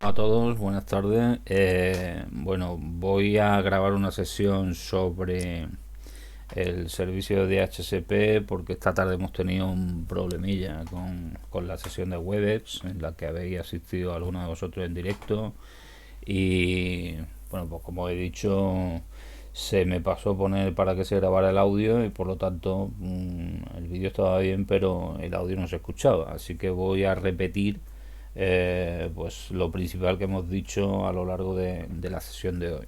A todos, buenas tardes. Bueno, voy a grabar una sesión sobre el servicio de DHCP porque esta tarde hemos tenido un problemilla con la sesión de Webex en la que habéis asistido alguno de vosotros en directo y bueno, pues como he dicho, se me pasó poner para que se grabara el audio y por lo tanto el vídeo estaba bien pero el audio no se escuchaba, así que voy a repetir pues lo principal que hemos dicho a lo largo de la sesión de hoy.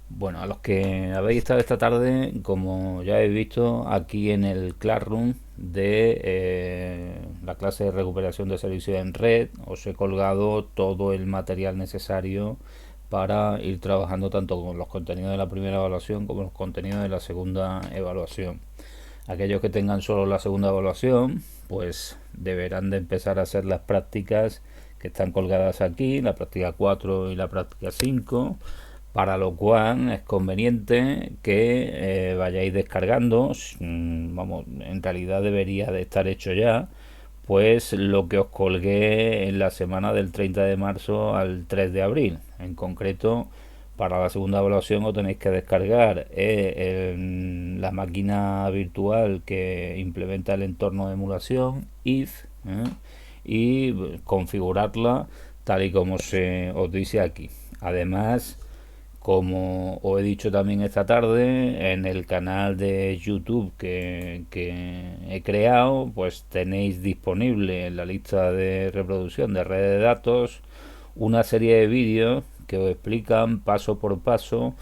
Bueno, a los que habéis estado esta tarde, como ya habéis visto, aquí en el Classroom de la clase de recuperación de servicios en red, os he colgado todo el material necesario para ir trabajando tanto con los contenidos de la primera evaluación como los contenidos de la segunda evaluación. Aquellos que tengan solo la segunda evaluación, pues deberán de empezar a hacer las prácticas que están colgadas aquí, la práctica 4 y la práctica 5, para lo cual es conveniente que vayáis descargando, vamos, en realidad debería de estar hecho ya, pues lo que os colgué en la semana del 30 de marzo al 3 de abril. En concreto, para la segunda evaluación os tenéis que descargar la máquina virtual que implementa el entorno de emulación, if, y configurarla tal y como se os dice aquí. Además, como os he dicho también esta tarde, en el canal de YouTube que he creado, pues tenéis disponible en la lista de reproducción de red de datos una serie de vídeos que os explican paso por paso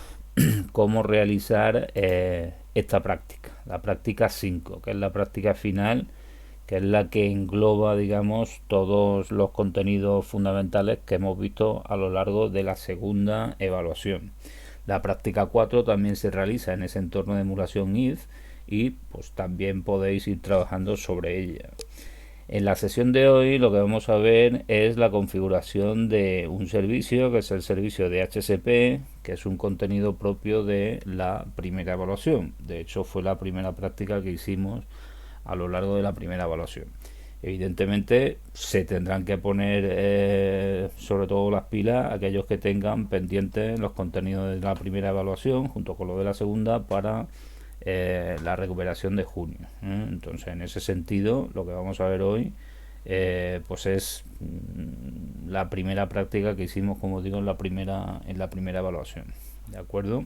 cómo realizar esta práctica, la práctica 5, que es la práctica final, que es la que engloba, digamos, todos los contenidos fundamentales que hemos visto a lo largo de la segunda evaluación. La práctica 4 también se realiza en ese entorno de emulación if y pues también podéis ir trabajando sobre ella. En la sesión de hoy lo que vamos a ver es la configuración de un servicio, que es el servicio de DHCP, que es un contenido propio de la primera evaluación. De hecho, fue la primera práctica que hicimos a lo largo de la primera evaluación. Evidentemente se tendrán que poner sobre todo las pilas aquellos que tengan pendientes los contenidos de la primera evaluación junto con lo de la segunda para la recuperación de junio. Entonces, en ese sentido, lo que vamos a ver hoy pues es la primera práctica que hicimos, como digo, en la primera evaluación. ¿De acuerdo?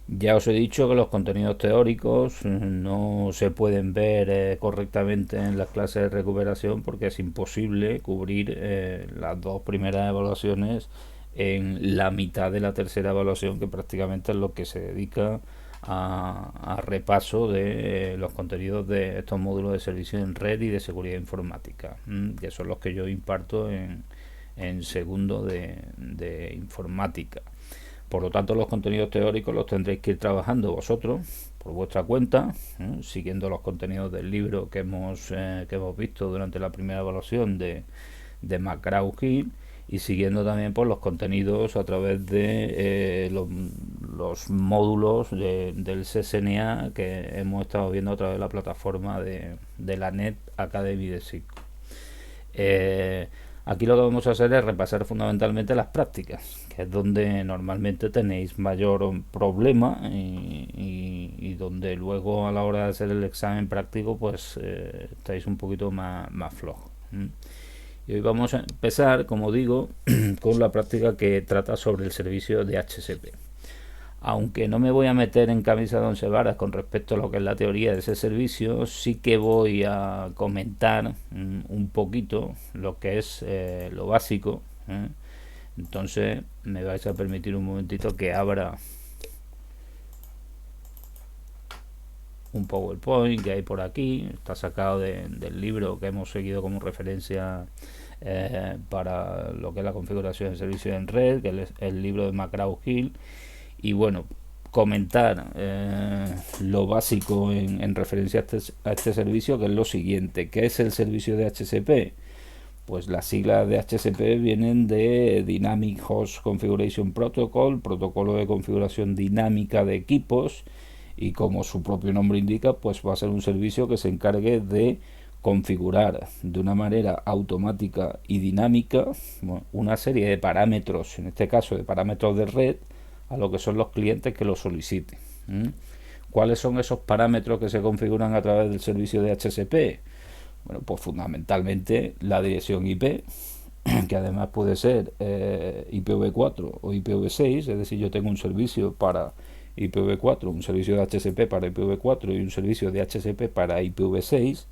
Ya os he dicho que los contenidos teóricos no se pueden ver correctamente en las clases de recuperación porque es imposible cubrir las dos primeras evaluaciones en la mitad de la tercera evaluación, que prácticamente es lo que se dedica a repaso de los contenidos de estos módulos de servicio en red y de seguridad informática, que son los que yo imparto en segundo de informática. Por lo tanto, los contenidos teóricos los tendréis que ir trabajando vosotros por vuestra cuenta, siguiendo los contenidos del libro que hemos visto durante la primera evaluación de McGraw-Hill, y siguiendo también por los contenidos a través de los módulos del CCNA que hemos estado viendo a través de la plataforma de la Net Academy de SIC. Aquí lo que vamos a hacer es repasar fundamentalmente las prácticas, que es donde normalmente tenéis mayor problema y donde luego a la hora de hacer el examen práctico pues estáis un poquito más flojos. Y hoy vamos a empezar, como digo, con la práctica que trata sobre el servicio de DHCP. Aunque no me voy a meter en camisa de once varas con respecto a lo que es la teoría de ese servicio, sí que voy a comentar un poquito lo que es lo básico. Entonces me vais a permitir un momentito que abra un PowerPoint que hay por aquí. Está sacado del libro que hemos seguido como referencia para lo que es la configuración de servicios en red, que es el libro de McGraw-Hill. Y bueno, comentar lo básico en referencia a este servicio, que es lo siguiente. ¿Qué es el servicio de DHCP? Pues las siglas de DHCP vienen de Dynamic Host Configuration Protocol, protocolo de configuración dinámica de equipos, y como su propio nombre indica, pues va a ser un servicio que se encargue de configurar de una manera automática y dinámica, bueno, una serie de parámetros, en este caso de parámetros de red, a lo que son los clientes que lo soliciten. ¿Cuáles son esos parámetros que se configuran a través del servicio de HCP? Bueno, pues fundamentalmente la dirección IP, que además puede ser IPv4 o IPv6, es decir, yo tengo un servicio para IPv4, un servicio de HCP para IPv4 y un servicio de HCP para IPv6.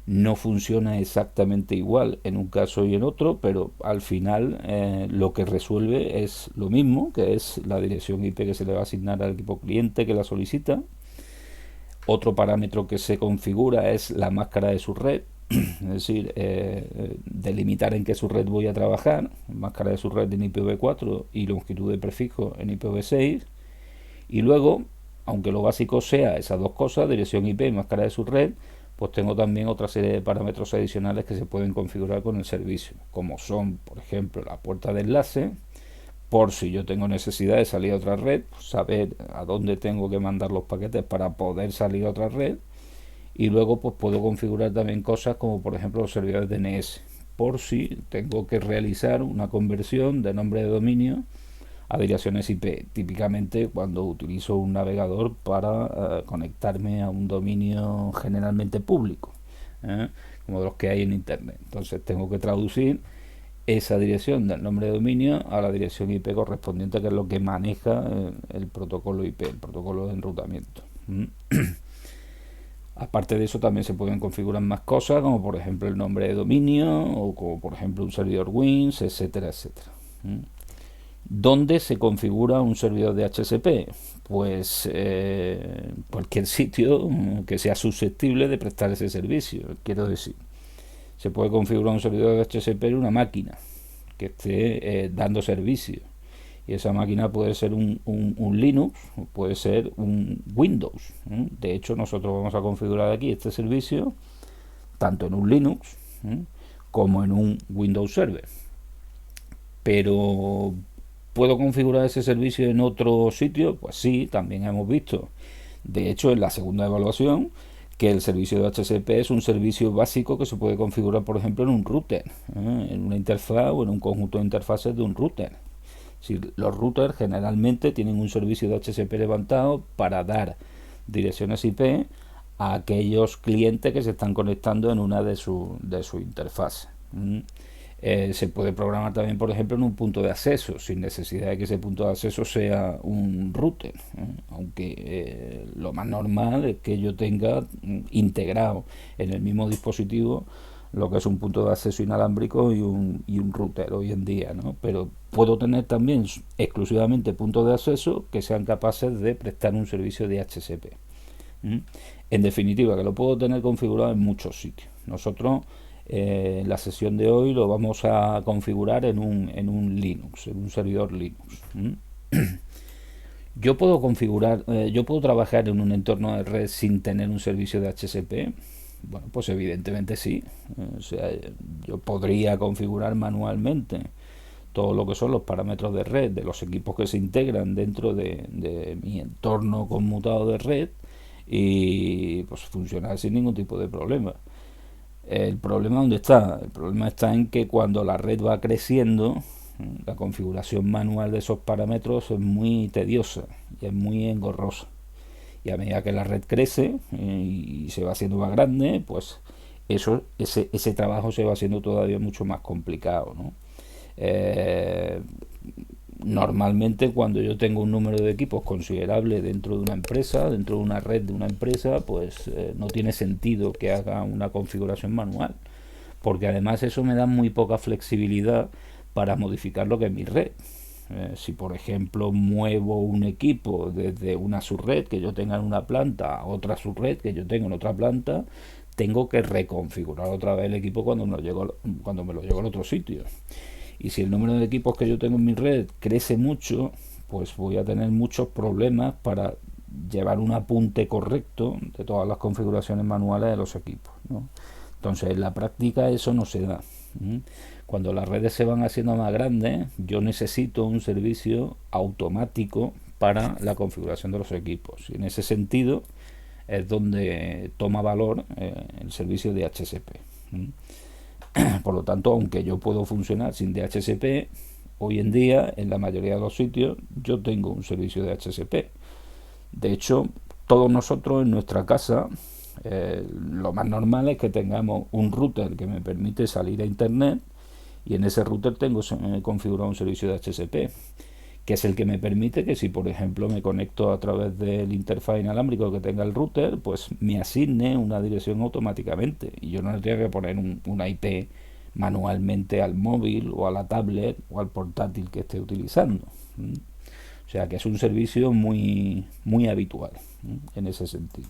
No funciona exactamente igual en un caso y en otro, pero al final lo que resuelve es lo mismo, que es la dirección IP que se le va a asignar al equipo cliente que la solicita. Otro parámetro que se configura es la máscara de su red, es decir, delimitar en qué subred voy a trabajar, máscara de subred en IPv4 y longitud de prefijo en IPv6. Y luego, aunque lo básico sea esas dos cosas, dirección IP y máscara de subred, pues tengo también otra serie de parámetros adicionales que se pueden configurar con el servicio, como son, por ejemplo, la puerta de enlace, por si yo tengo necesidad de salir a otra red, pues saber a dónde tengo que mandar los paquetes para poder salir a otra red. Y luego pues puedo configurar también cosas como por ejemplo los servidores DNS, por si tengo que realizar una conversión de nombre de dominio a direcciones IP, típicamente cuando utilizo un navegador para conectarme a un dominio generalmente público, como los que hay en internet. Entonces tengo que traducir esa dirección del nombre de dominio a la dirección IP correspondiente, que es lo que maneja el protocolo IP, el protocolo de enrutamiento. Aparte de eso también se pueden configurar más cosas, como por ejemplo el nombre de dominio o como por ejemplo un servidor Wins, etcétera, etcétera. ¿Dónde se configura un servidor de HCP? Pues cualquier sitio que sea susceptible de prestar ese servicio. Quiero decir, se puede configurar un servidor de HCP en una máquina que esté dando servicio. Y esa máquina puede ser un Linux o puede ser un Windows. De hecho, nosotros vamos a configurar aquí este servicio tanto en un Linux como en un Windows Server. Pero ¿puedo configurar ese servicio en otro sitio? Pues sí, también hemos visto. De hecho, en la segunda evaluación, que el servicio de HCP es un servicio básico que se puede configurar, por ejemplo, en un router, en una interfaz o en un conjunto de interfaces de un router. Si los routers generalmente tienen un servicio de HCP levantado para dar direcciones IP a aquellos clientes que se están conectando en una de sus interfaces. Se puede programar también, por ejemplo, en un punto de acceso, sin necesidad de que ese punto de acceso sea un router, aunque lo más normal es que yo tenga integrado en el mismo dispositivo lo que es un punto de acceso inalámbrico y un router hoy en día, ¿no? Pero puedo tener también exclusivamente puntos de acceso que sean capaces de prestar un servicio de HCP. En definitiva, que lo puedo tener configurado en muchos sitios. Nosotros en la sesión de hoy lo vamos a configurar en un Linux, en un servidor Linux. Yo puedo configurar, yo puedo trabajar en un entorno de red sin tener un servicio de HCP. Bueno, pues evidentemente sí. O sea, yo podría configurar manualmente todo lo que son los parámetros de red de los equipos que se integran dentro de mi entorno conmutado de red y pues funcionar sin ningún tipo de problema. ¿El problema dónde está? El problema está en que cuando la red va creciendo, la configuración manual de esos parámetros es muy tediosa y es muy engorrosa. Y a medida que la red crece y se va haciendo más grande, pues ese trabajo se va haciendo todavía mucho más complicado, ¿no? Normalmente cuando yo tengo un número de equipos considerable dentro de una empresa, dentro de una red de una empresa, pues no tiene sentido que haga una configuración manual, porque además eso me da muy poca flexibilidad para modificar lo que es mi red. Si por ejemplo muevo un equipo desde una subred que yo tenga en una planta a otra subred que yo tengo en otra planta, tengo que reconfigurar otra vez el equipo cuando me lo llevo al otro sitio. Y si el número de equipos que yo tengo en mi red crece mucho, pues voy a tener muchos problemas para llevar un apunte correcto de todas las configuraciones manuales de los equipos, ¿no? Entonces en la práctica eso no se da. Cuando las redes se van haciendo más grandes, yo necesito un servicio automático para la configuración de los equipos. Y en ese sentido, es donde toma valor el servicio de DHCP. Por lo tanto, aunque yo puedo funcionar sin DHCP, hoy en día en la mayoría de los sitios yo tengo un servicio de DHCP. De hecho, todos nosotros en nuestra casa, lo más normal es que tengamos un router que me permite salir a internet, y en ese router tengo configurado un servicio de DHCP, que es el que me permite que si por ejemplo me conecto a través del interfaz inalámbrico que tenga el router, pues me asigne una dirección automáticamente y yo no le tengo que poner una IP manualmente al móvil o a la tablet o al portátil que esté utilizando. O sea que es un servicio muy, muy habitual en ese sentido.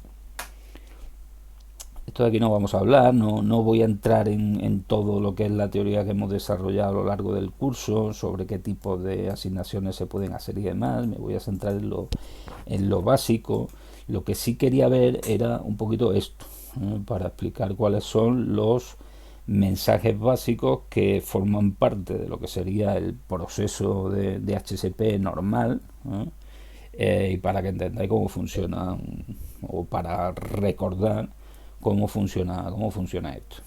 Esto de aquí no vamos a hablar, no voy a entrar en todo lo que es la teoría que hemos desarrollado a lo largo del curso, sobre qué tipo de asignaciones se pueden hacer y demás. Me voy a centrar en lo básico. Lo que sí quería ver era un poquito esto, para explicar cuáles son los mensajes básicos que forman parte de lo que sería el proceso de DHCP normal, y para que entendáis cómo funciona, o para recordar cómo funciona esto.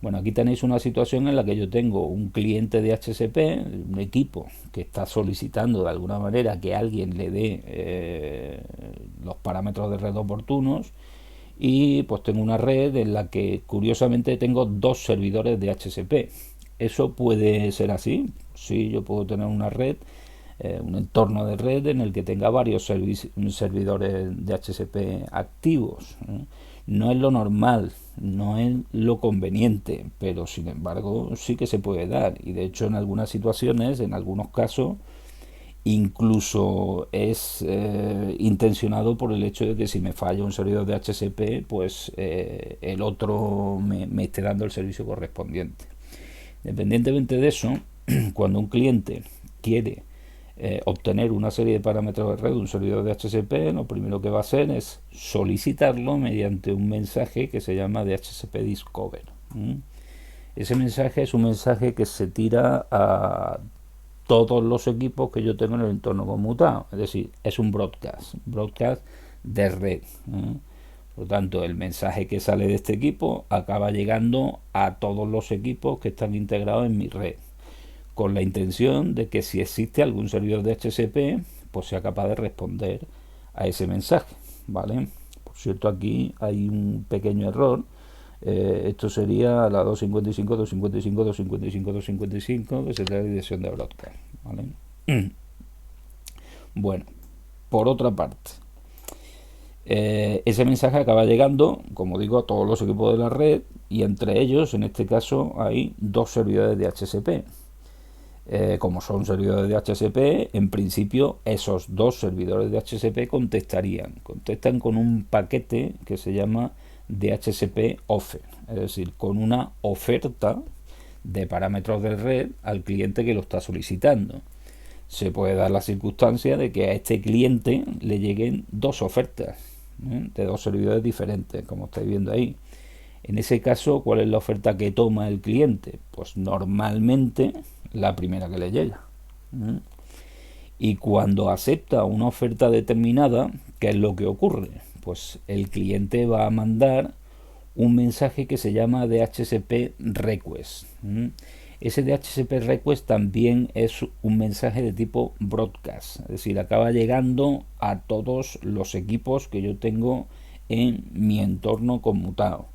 Bueno, aquí tenéis una situación en la que yo tengo un cliente de DHCP, un equipo que está solicitando de alguna manera que alguien le dé los parámetros de red oportunos, y pues tengo una red en la que curiosamente tengo dos servidores de DHCP. ¿Eso puede ser así? Sí, yo puedo tener una red, un entorno de red en el que tenga varios servidores de DHCP activos. No es lo normal, no es lo conveniente, pero sin embargo sí que se puede dar, y de hecho en algunas situaciones, en algunos casos, incluso es intencionado por el hecho de que si me falla un servidor de DHCP, pues el otro me esté dando el servicio correspondiente. Independientemente de eso, cuando un cliente quiere obtener una serie de parámetros de red de un servidor de DHCP, lo primero que va a hacer es solicitarlo mediante un mensaje que se llama DHCP Discover. Ese mensaje es un mensaje que se tira a todos los equipos que yo tengo en el entorno conmutado, es decir, es un broadcast de red. Por lo tanto, el mensaje que sale de este equipo acaba llegando a todos los equipos que están integrados en mi red, con la intención de que si existe algún servidor de DHCP, pues sea capaz de responder a ese mensaje, ¿vale? Por cierto, aquí hay un pequeño error. Esto sería la 255, 255, 255, 255, que sería la dirección de broadcast, ¿vale? Bueno, por otra parte, ese mensaje acaba llegando, como digo, a todos los equipos de la red, y entre ellos, en este caso, hay dos servidores de DHCP. Como son servidores de DHCP, en principio esos dos servidores de DHCP contestan con un paquete que se llama DHCP offer, es decir, con una oferta de parámetros de red al cliente que lo está solicitando. Se puede dar la circunstancia de que a este cliente le lleguen dos ofertas, de dos servidores diferentes, como estáis viendo ahí. En ese caso, ¿cuál es la oferta que toma el cliente? Pues normalmente la primera que le llega. Y cuando acepta una oferta determinada, ¿qué es lo que ocurre? Pues el cliente va a mandar un mensaje que se llama DHCP request. Ese DHCP request también es un mensaje de tipo broadcast, es decir, acaba llegando a todos los equipos que yo tengo en mi entorno conmutado.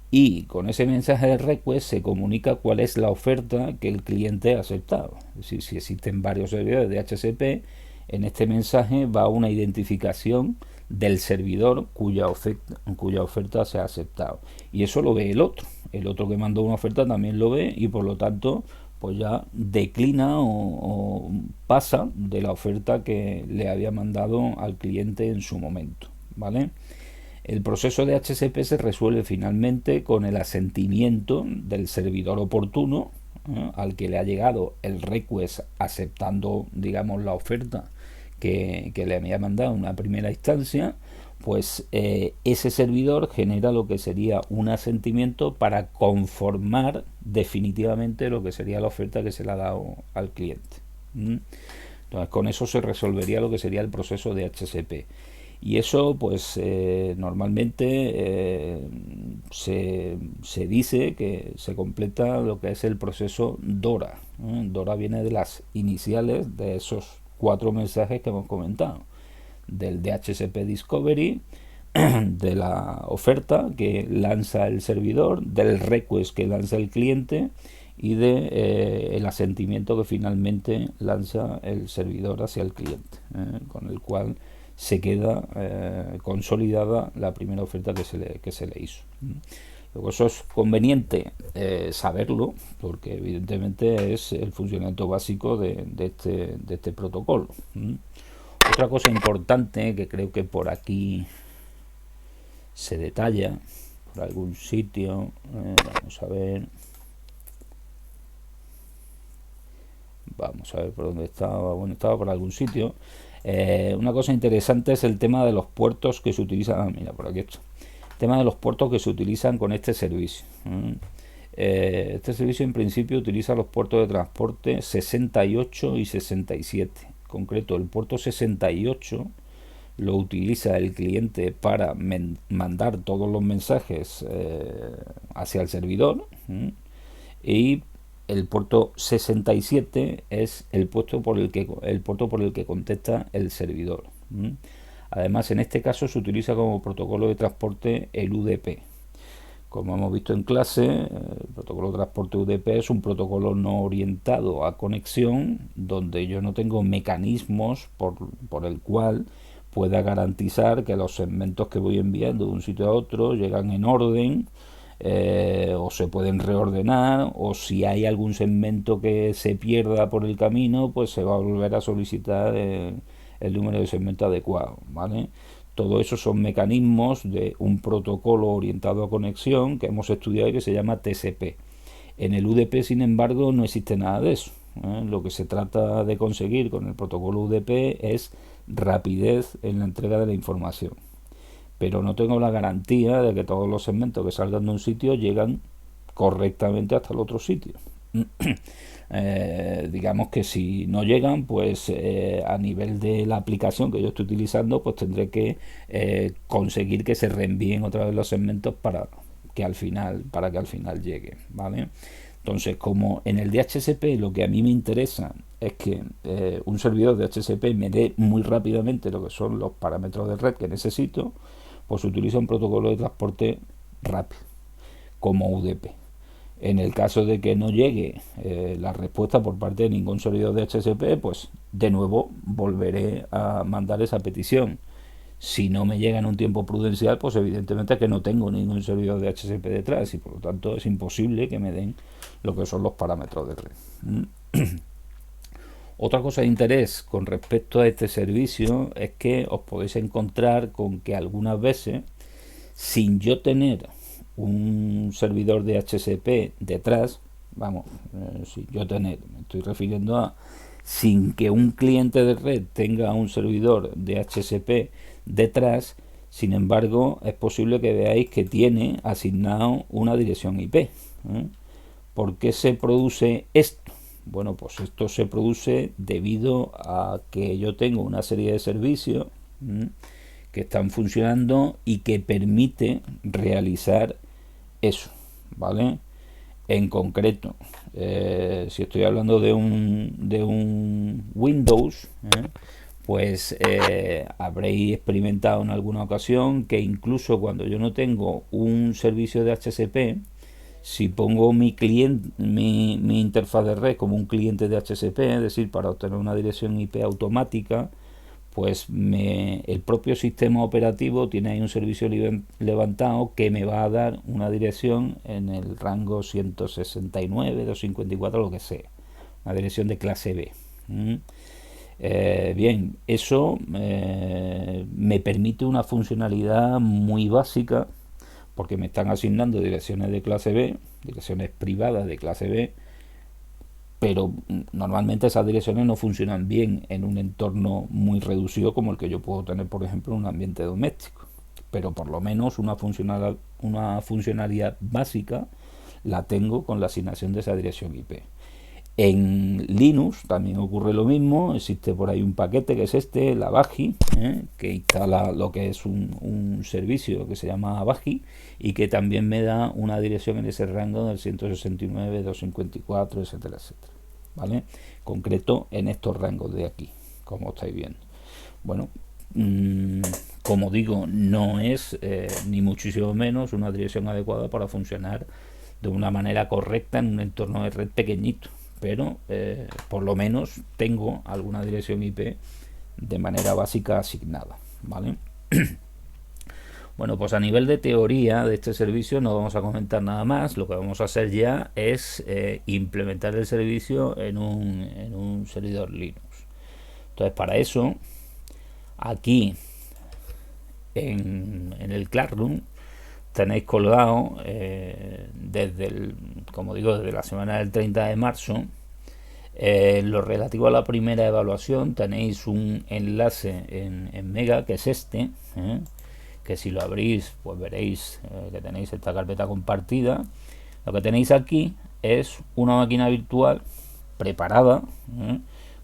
Y con ese mensaje de request se comunica cuál es la oferta que el cliente ha aceptado. Es decir, si existen varios servidores de DHCP, en este mensaje va una identificación del servidor cuya oferta se ha aceptado. Y eso lo ve el otro. El otro que mandó una oferta también lo ve, y por lo tanto pues ya declina o pasa de la oferta que le había mandado al cliente en su momento, ¿vale? El proceso de DHCP se resuelve finalmente con el asentimiento del servidor oportuno, al que le ha llegado el request aceptando, digamos, la oferta que le había mandado en una primera instancia. Pues ese servidor genera lo que sería un asentimiento para conformar definitivamente lo que sería la oferta que se le ha dado al cliente. Entonces con eso se resolvería lo que sería el proceso de DHCP. Y eso, pues normalmente se dice que se completa lo que es el proceso DORA. DORA viene de las iniciales de esos 4 mensajes que hemos comentado: del DHCP Discovery, de la oferta que lanza el servidor, del request que lanza el cliente y de el asentimiento que finalmente lanza el servidor hacia el cliente, con el cual se queda consolidada la primera oferta que se le hizo. Luego eso es conveniente saberlo, porque evidentemente es el funcionamiento básico de este protocolo. Otra cosa importante que creo que por aquí se detalla, por algún sitio, vamos a ver por dónde estaba. Bueno, estaba por algún sitio. Una cosa interesante es el tema de los puertos que se utilizan. Mira, por aquí está. El tema de los puertos que se utilizan con este servicio. Este servicio en principio utiliza los puertos de transporte 68 y 67. En concreto, el puerto 68 lo utiliza el cliente para mandar todos los mensajes hacia el servidor, y el puerto 67 es el puerto por el que contesta el servidor. Además, en este caso se utiliza como protocolo de transporte el UDP. Como hemos visto en clase, el protocolo de transporte UDP es un protocolo no orientado a conexión, donde yo no tengo mecanismos por el cual pueda garantizar que los segmentos que voy enviando de un sitio a otro llegan en orden, o se pueden reordenar, o si hay algún segmento que se pierda por el camino, pues se va a volver a solicitar el número de segmento adecuado, ¿vale? Todo eso son mecanismos de un protocolo orientado a conexión que hemos estudiado y que se llama TCP. En el UDP, sin embargo, no existe nada de eso. Lo que se trata de conseguir con el protocolo UDP es rapidez en la entrega de la información. Pero no tengo la garantía de que todos los segmentos que salgan de un sitio llegan correctamente hasta el otro sitio. Digamos que si no llegan, pues a nivel de la aplicación que yo estoy utilizando, pues tendré que conseguir que se reenvíen otra vez los segmentos para que al final llegue, ¿vale? Entonces, como en el DHCP lo que a mí me interesa es que un servidor de DHCP me dé muy rápidamente lo que son los parámetros de red que necesito, pues utiliza un protocolo de transporte rápido como UDP. En el caso de que no llegue la respuesta por parte de ningún servidor de DHCP, pues de nuevo volveré a mandar esa petición. Si no me llega en un tiempo prudencial, pues evidentemente que no tengo ningún servidor de DHCP detrás y por lo tanto es imposible que me den lo que son los parámetros de red. Otra cosa de interés con respecto a este servicio es que os podéis encontrar con que algunas veces, sin yo tener un servidor de DHCP detrás, sin yo tener, me estoy refiriendo a sin que un cliente de red tenga un servidor de DHCP detrás, sin embargo, es posible que veáis que tiene asignado una dirección IP. ¿Por qué se produce esto? Bueno, pues esto se produce debido a que yo tengo una serie de servicios que están funcionando y que permite realizar eso, ¿vale? En concreto, si estoy hablando de un Windows, pues habréis experimentado en alguna ocasión que incluso cuando yo no tengo un servicio de DHCP, si pongo mi interfaz de red como un cliente de DHCP, es decir, para obtener una dirección IP automática, pues el propio sistema operativo tiene ahí un servicio levantado que me va a dar una dirección en el rango 169, 254, lo que sea, una dirección de clase B. Bien, eso me permite una funcionalidad muy básica, porque me están asignando direcciones de clase B, direcciones privadas de clase B, pero normalmente esas direcciones no funcionan bien en un entorno muy reducido como el que yo puedo tener, por ejemplo, en un ambiente doméstico. Pero por lo menos una funcionalidad básica la tengo con la asignación de esa dirección IP. En Linux también ocurre lo mismo, existe por ahí un paquete que es este, el Abaji, que instala lo que es un servicio que se llama Abaji y que también me da una dirección en ese rango del 169, 254, etcétera, etcétera. ¿Vale? Concreto en estos rangos de aquí, como estáis viendo. Bueno, como digo, no es ni muchísimo menos una dirección adecuada para funcionar de una manera correcta en un entorno de red pequeñito, pero por lo menos tengo alguna dirección IP de manera básica asignada, ¿vale? Bueno, pues a nivel de teoría de este servicio no vamos a comentar nada más. Lo que vamos a hacer ya es implementar el servicio en un servidor Linux. Entonces, para eso, aquí en el Classroom tenéis colgado como digo, desde la semana del 30 de marzo, lo relativo a la primera evaluación. Tenéis un enlace en Mega, que es este, que si lo abrís pues veréis que tenéis esta carpeta compartida. Lo que tenéis aquí es una máquina virtual preparada,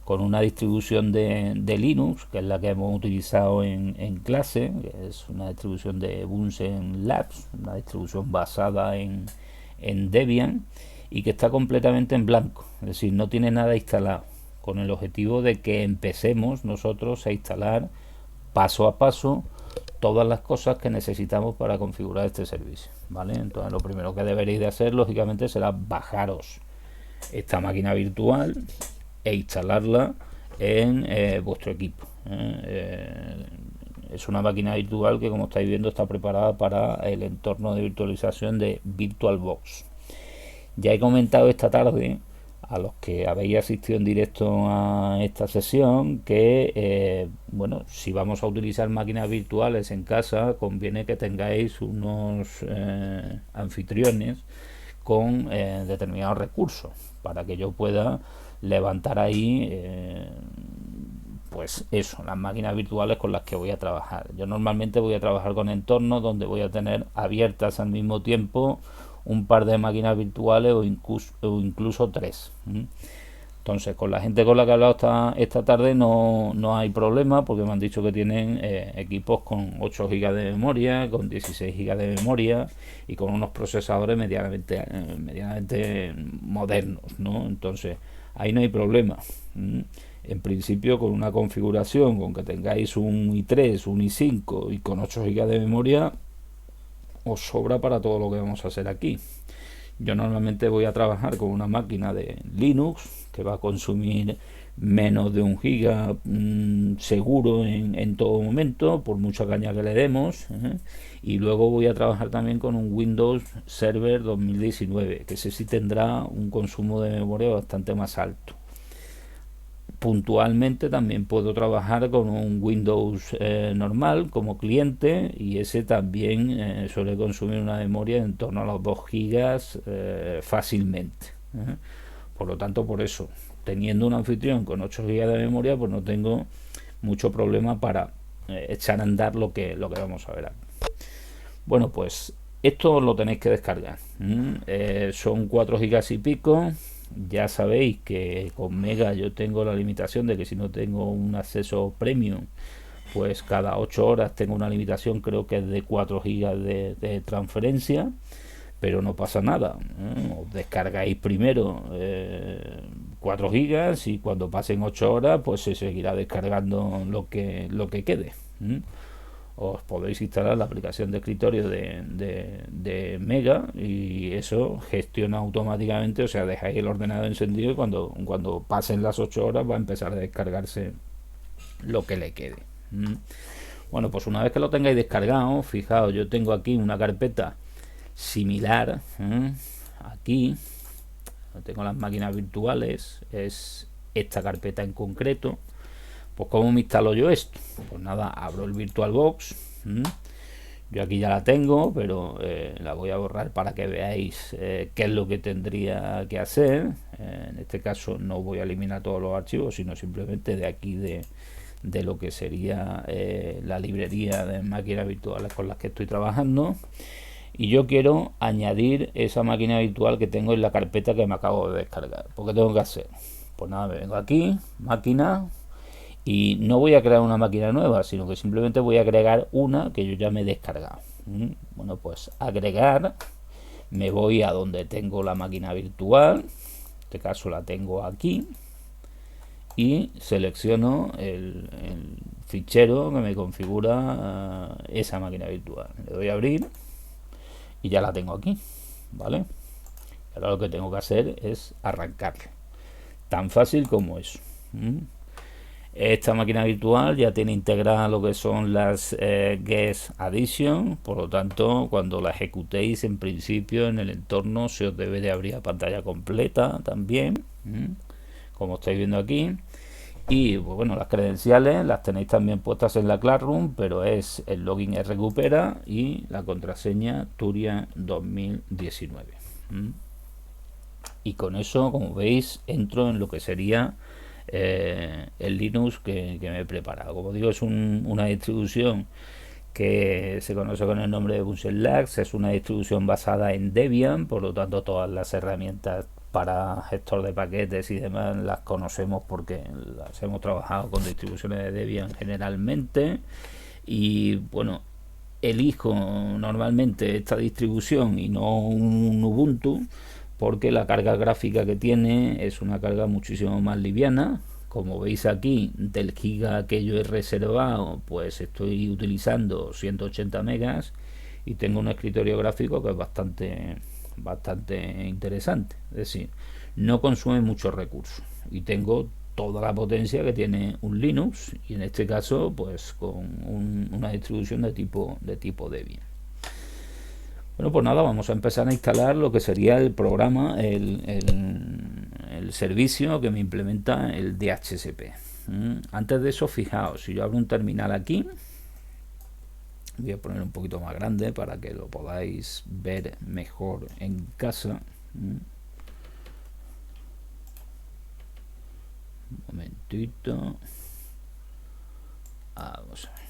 con una distribución de Linux, que es la que hemos utilizado en clase, que es una distribución de Bunsen Labs, una distribución basada en Debian, y que está completamente en blanco, es decir, no tiene nada instalado, con el objetivo de que empecemos nosotros a instalar paso a paso todas las cosas que necesitamos para configurar este servicio, ¿vale? Entonces lo primero que deberéis de hacer, lógicamente, será bajaros esta máquina virtual e instalarla en vuestro equipo. Es una máquina virtual que, como estáis viendo, está preparada para el entorno de virtualización de VirtualBox. Ya he comentado esta tarde a los que habéis asistido en directo a esta sesión que bueno, si vamos a utilizar máquinas virtuales en casa, conviene que tengáis unos anfitriones con determinados recursos para que yo pueda levantar ahí pues eso, las máquinas virtuales con las que voy a trabajar. Yo normalmente voy a trabajar con entornos donde voy a tener abiertas al mismo tiempo un par de máquinas virtuales o incluso tres. Entonces, con la gente con la que he hablado esta tarde no hay problema, porque me han dicho que tienen equipos con 8 GB de memoria, con 16 GB de memoria y con unos procesadores medianamente modernos, ¿no? Entonces, ahí no hay problema. En principio, con una configuración, con que tengáis un i3, un i5 y con 8 GB de memoria, os sobra para todo lo que vamos a hacer aquí. Yo normalmente voy a trabajar con una máquina de Linux que va a consumir menos de 1 giga seguro en todo momento, por mucha caña que le demos, y luego voy a trabajar también con un Windows Server 2019, que ese sí tendrá un consumo de memoria bastante más alto. Puntualmente también puedo trabajar con un Windows normal como cliente, y ese también suele consumir una memoria en torno a los 2 gigas fácilmente. Por lo tanto, por eso, teniendo un anfitrión con 8 gigas de memoria, pues no tengo mucho problema para echar a andar lo que vamos a ver aquí. Bueno, pues esto lo tenéis que descargar. Son 4 gigas y pico. Ya sabéis que con Mega yo tengo la limitación de que si no tengo un acceso premium, pues cada 8 horas tengo una limitación, creo que es de 4 gigas de transferencia, pero no pasa nada. Os descargáis primero 4 gigas y cuando pasen 8 horas pues se seguirá descargando lo que quede. Os podéis instalar la aplicación de escritorio de Mega, y eso gestiona automáticamente, o sea, dejáis el ordenador encendido y cuando pasen las 8 horas va a empezar a descargarse lo que le quede. Bueno, pues una vez que lo tengáis descargado, fijaos, yo tengo aquí una carpeta similar, aquí tengo las máquinas virtuales, es esta carpeta en concreto. Pues ¿cómo me instalo yo esto? Pues nada, abro el VirtualBox. Yo aquí ya la tengo, pero la voy a borrar para que veáis qué es lo que tendría que hacer. En este caso no voy a eliminar todos los archivos, sino simplemente de aquí de lo que sería la librería de máquinas virtuales con las que estoy trabajando. y yo quiero añadir esa máquina virtual que tengo en la carpeta que me acabo de descargar. ¿Por qué tengo que hacer? Pues nada, me vengo aquí, máquina, y no voy a crear una máquina nueva, sino que simplemente voy a agregar una que yo ya me he descargado. Bueno, pues agregar, me voy a donde tengo la máquina virtual, en este caso la tengo aquí, y selecciono el fichero que me configura esa máquina virtual. Le doy a abrir y ya la tengo aquí, ¿vale? Ahora lo que tengo que hacer es arrancarla. Tan fácil como eso. Esta máquina virtual ya tiene integrada lo que son las Guest Addition, por lo tanto, cuando la ejecutéis, en principio en el entorno se os debe de abrir a pantalla completa también, como estáis viendo aquí. Y pues, bueno, las credenciales las tenéis también puestas en la Classroom, pero es el login es recupera y la contraseña Turia 2019. Y con eso, como veis, entro en lo que sería el Linux que me he preparado. Como digo, es una distribución que se conoce con el nombre de Bunsen-Lax. Es una distribución basada en Debian, por lo tanto todas las herramientas para gestor de paquetes y demás las conocemos porque las hemos trabajado con distribuciones de Debian generalmente. Y bueno, elijo normalmente esta distribución y no un Ubuntu porque la carga gráfica que tiene es una carga muchísimo más liviana. Como veis aquí, del giga que yo he reservado, pues estoy utilizando 180 megas y tengo un escritorio gráfico que es bastante interesante. Es decir, no consume muchos recursos y tengo toda la potencia que tiene un Linux, y en este caso pues con una distribución de tipo Debian. Bueno, pues nada, vamos a empezar a instalar lo que sería el programa, el servicio que me implementa el DHCP. Antes de eso, fijaos, si yo abro un terminal aquí, voy a poner un poquito más grande para que lo podáis ver mejor en casa. Un momentito. Vamos a ver.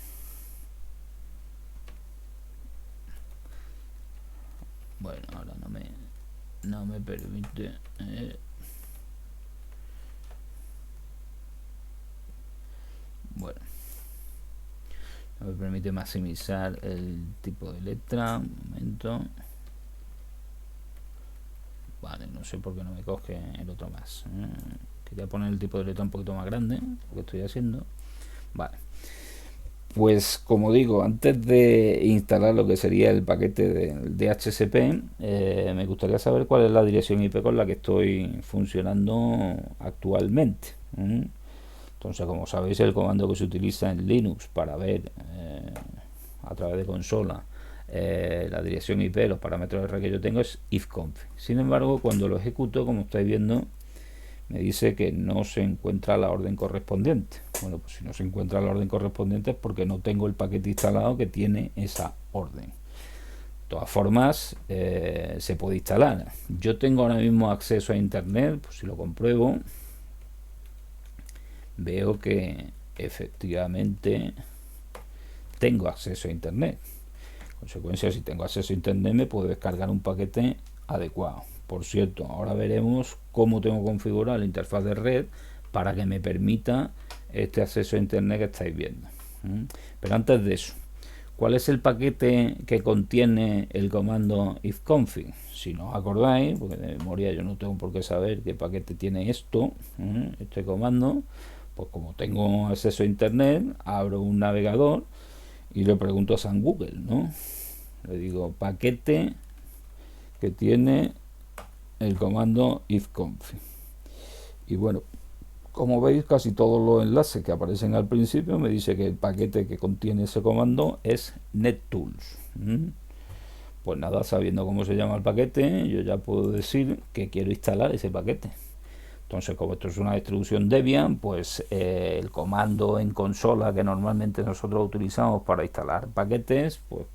Bueno, ahora no me permite. Bueno, no me permite maximizar el tipo de letra. Un momento. Vale, no sé por qué no me coge el otro más. Quería poner el tipo de letra un poquito más grande, lo que estoy haciendo. Vale. Pues como digo, antes de instalar lo que sería el paquete del DHCP, me gustaría saber cuál es la dirección IP con la que estoy funcionando actualmente. Entonces, como sabéis, el comando que se utiliza en Linux para ver a través de consola la dirección IP, los parámetros de red que yo tengo, es ifconfig. Sin embargo, cuando lo ejecuto, como estáis viendo, me dice que no se encuentra la orden correspondiente. Bueno, pues si no se encuentra la orden correspondiente es porque no tengo el paquete instalado que tiene esa orden. De todas formas, se puede instalar. Yo tengo ahora mismo acceso a internet, pues si lo compruebo, veo que efectivamente tengo acceso a internet. En consecuencia, si tengo acceso a internet, me puedo descargar un paquete adecuado. Por cierto, ahora veremos cómo tengo configurada la interfaz de red para que me permita este acceso a internet que estáis viendo. Pero antes de eso, ¿cuál es el paquete que contiene el comando ifconfig? Si no os acordáis, porque de memoria yo no tengo por qué saber qué paquete tiene esto, este comando, pues como tengo acceso a internet, abro un navegador y le pregunto a San Google, ¿no? Le digo paquete que tiene el comando ifconfig. Y bueno, como veis, casi todos los enlaces que aparecen al principio me dice que el paquete que contiene ese comando es NetTools. Pues nada, sabiendo cómo se llama el paquete, yo ya puedo decir que quiero instalar ese paquete. Entonces, como esto es una distribución Debian, pues el comando en consola que normalmente nosotros utilizamos para instalar paquetes, pues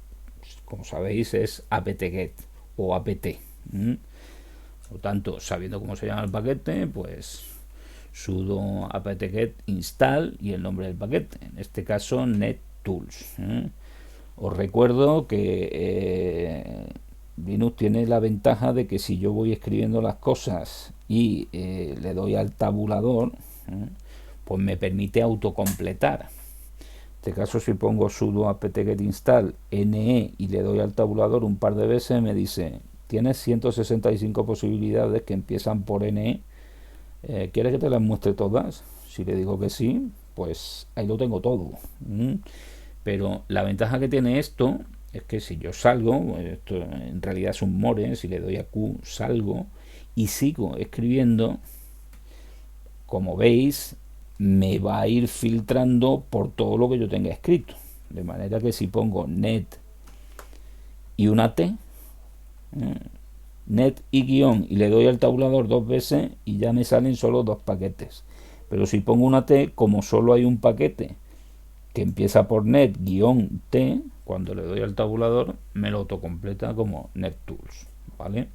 como sabéis es apt-get o apt. Por lo tanto, sabiendo cómo se llama el paquete, pues sudo apt-get install y el nombre del paquete, en este caso NetTools. Os recuerdo que Linux tiene la ventaja de que si yo voy escribiendo las cosas y le doy al tabulador, pues me permite autocompletar. En este caso, si pongo sudo apt-get install ne y le doy al tabulador un par de veces, me dice: tienes 165 posibilidades que empiezan por ne. ¿Quieres que te las muestre todas? Si le digo que sí, pues ahí lo tengo todo. Pero la ventaja que tiene esto es que si yo salgo, esto en realidad es un more, si le doy a Q salgo y sigo escribiendo, como veis, me va a ir filtrando por todo lo que yo tenga escrito. De manera que si pongo net y una T, net y guión, y le doy al tabulador dos veces y ya me salen solo dos paquetes. Pero si pongo una T, como solo hay un paquete que empieza por net guión T, cuando le doy al tabulador me lo autocompleta como NetTools, ¿vale?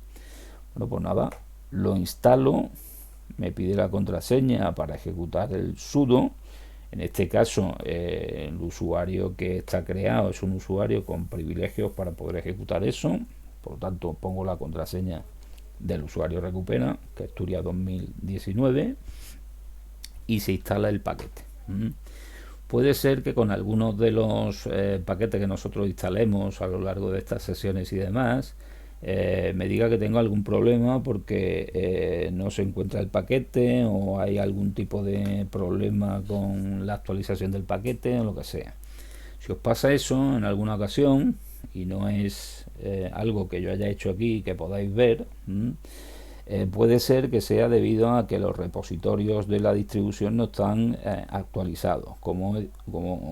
Bueno, pues nada, lo instalo, me pide la contraseña para ejecutar el sudo. En este caso, el usuario que está creado es un usuario con privilegios para poder ejecutar eso. Por lo tanto, pongo la contraseña del usuario recupera, que es Turia 2019, y se instala el paquete. Puede ser que con algunos de los paquetes que nosotros instalemos a lo largo de estas sesiones y demás, me diga que tengo algún problema porque no se encuentra el paquete o hay algún tipo de problema con la actualización del paquete o lo que sea. Si os pasa eso en alguna ocasión y no es algo que yo haya hecho aquí que podáis ver, puede ser que sea debido a que los repositorios de la distribución no están actualizados. Como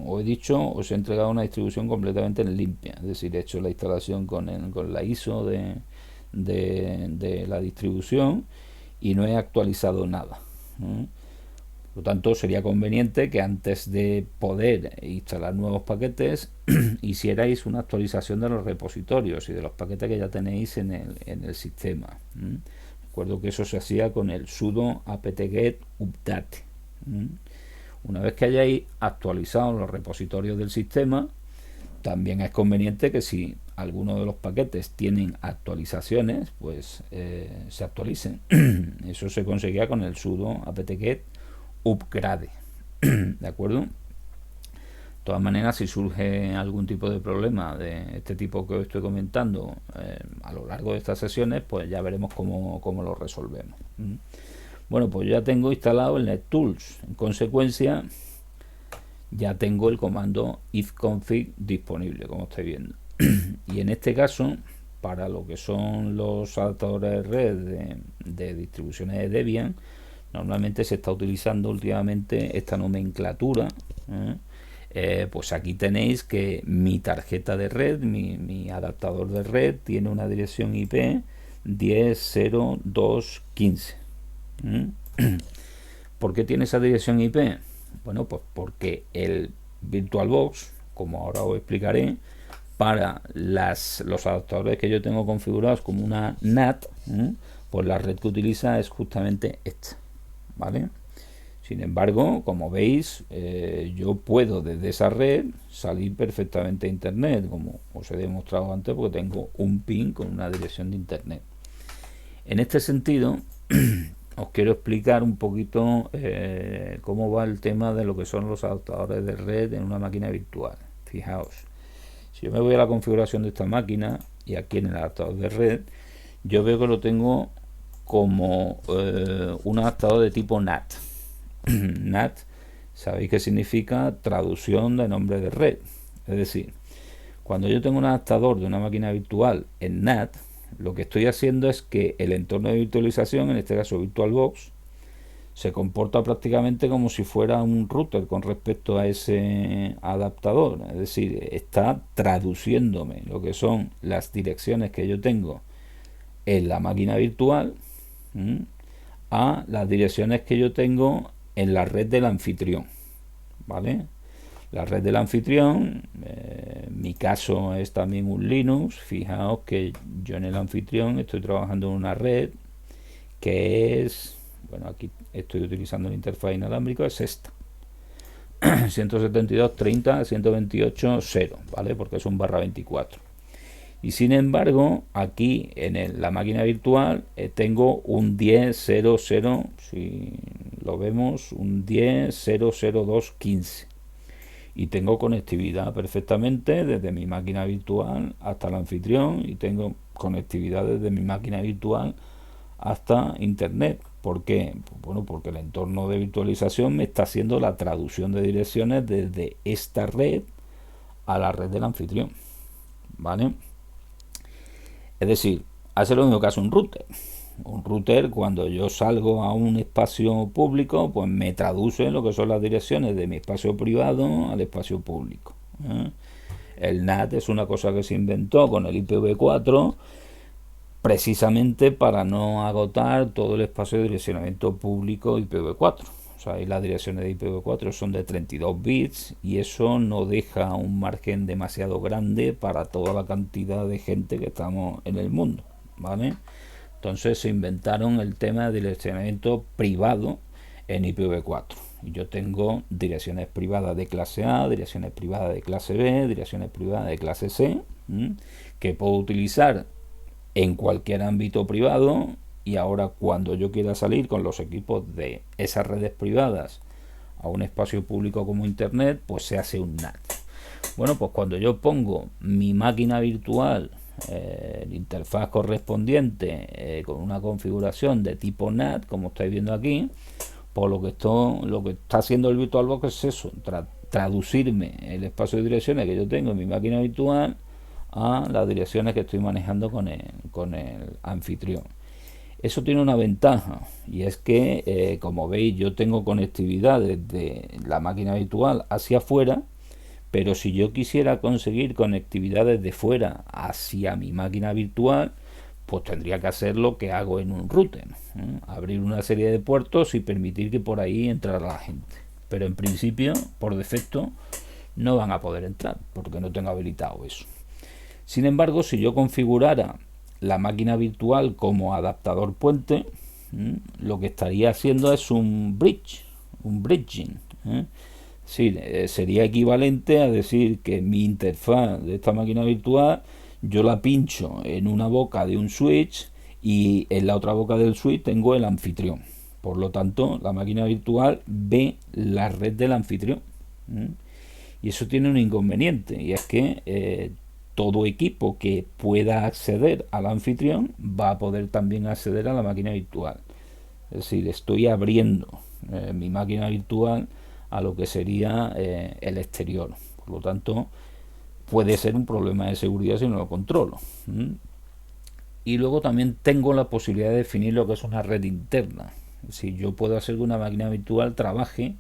os he dicho, os he entregado una distribución completamente limpia, es decir, he hecho la instalación con la ISO de la distribución y no he actualizado nada. Por lo tanto, sería conveniente que antes de poder instalar nuevos paquetes hicierais una actualización de los repositorios y de los paquetes que ya tenéis en el sistema. Recuerdo que eso se hacía con el sudo apt-get update. Una vez que hayáis actualizado los repositorios del sistema, también es conveniente que si alguno de los paquetes tienen actualizaciones, pues se actualicen. Eso se conseguía con el sudo apt-get upgrade. ¿De acuerdo? De todas maneras, si surge algún tipo de problema de este tipo que os estoy comentando a lo largo de estas sesiones, pues ya veremos cómo lo resolvemos. Bueno, pues ya tengo instalado el NetTools. En consecuencia, ya tengo el comando ifconfig disponible, como estáis viendo. Y en este caso, para lo que son los adaptadores de red de distribuciones de Debian, normalmente se está utilizando últimamente esta nomenclatura. Pues aquí tenéis que mi tarjeta de red, mi adaptador de red, tiene una dirección IP 10.02.15. ¿Por qué tiene esa dirección IP? Bueno, pues porque el VirtualBox, como ahora os explicaré, para los adaptadores que yo tengo configurados como una NAT, pues la red que utiliza es justamente esta, ¿vale? Sin embargo, como veis, yo puedo desde esa red salir perfectamente a internet, como os he demostrado antes, porque tengo un pin con una dirección de internet. En este sentido, os quiero explicar un poquito cómo va el tema de lo que son los adaptadores de red en una máquina virtual. Fijaos, si yo me voy a la configuración de esta máquina y aquí en el adaptador de red, yo veo que lo tengo como un adaptador de tipo NAT. NAT, sabéis que significa traducción de nombre de red. Es decir, cuando yo tengo un adaptador de una máquina virtual en NAT, lo que estoy haciendo es que el entorno de virtualización, en este caso VirtualBox, se comporta prácticamente como si fuera un router con respecto a ese adaptador. Es decir, está traduciéndome lo que son las direcciones que yo tengo en la máquina virtual a las direcciones que yo tengo en la red del anfitrión, ¿vale? La red del anfitrión, mi caso es también un Linux. Fijaos que yo en el anfitrión estoy trabajando en una red que es, bueno, aquí estoy utilizando el interfaz inalámbrico, es esta. 172.30.128.0, ¿vale? Porque es un /24. Y sin embargo, aquí la máquina virtual tengo un 10.00, si lo vemos, un 10.002.15. Y tengo conectividad perfectamente desde mi máquina virtual hasta el anfitrión, y tengo conectividad desde mi máquina virtual hasta internet. ¿Por qué? Bueno, porque el entorno de virtualización me está haciendo la traducción de direcciones desde esta red a la red del anfitrión, ¿vale? Es decir, hace lo mismo que hace un router. Un router, cuando yo salgo a un espacio público, pues me traduce lo que son las direcciones de mi espacio privado al espacio público. El NAT es una cosa que se inventó con el IPv4 precisamente para no agotar todo el espacio de direccionamiento público IPv4. O sea, ahí las direcciones de IPv4 son de 32 bits y eso no deja un margen demasiado grande para toda la cantidad de gente que estamos en el mundo, ¿vale? Entonces se inventaron el tema de direccionamiento privado en IPv4. Y yo tengo direcciones privadas de clase A, direcciones privadas de clase B, direcciones privadas de clase C, que puedo utilizar en cualquier ámbito privado. Y ahora, cuando yo quiera salir con los equipos de esas redes privadas a un espacio público como internet, pues se hace un NAT. Bueno, pues cuando yo pongo mi máquina virtual, la interfaz correspondiente, con una configuración de tipo NAT, como estáis viendo aquí, pues lo que está haciendo el VirtualBox es eso, traducirme el espacio de direcciones que yo tengo en mi máquina virtual a las direcciones que estoy manejando con el anfitrión. Eso tiene una ventaja, y es que, como veis, yo tengo conectividad desde la máquina virtual hacia afuera, pero si yo quisiera conseguir conectividad desde fuera hacia mi máquina virtual, pues tendría que hacer lo que hago en un router, abrir una serie de puertos y permitir que por ahí entrara la gente. Pero en principio, por defecto, no van a poder entrar, porque no tengo habilitado eso. Sin embargo, si yo configurara la máquina virtual como adaptador puente, lo que estaría haciendo es un bridging. Sí, sería equivalente a decir que mi interfaz de esta máquina virtual yo la pincho en una boca de un switch y en la otra boca del switch tengo el anfitrión. Por lo tanto, la máquina virtual ve la red del anfitrión. Y eso tiene un inconveniente, y es que todo equipo que pueda acceder al anfitrión va a poder también acceder a la máquina virtual. Es decir, estoy abriendo mi máquina virtual a lo que sería el exterior. Por lo tanto, puede ser un problema de seguridad si no lo controlo. Y luego también tengo la posibilidad de definir lo que es una red interna. Es decir, yo puedo hacer que una máquina virtual trabaje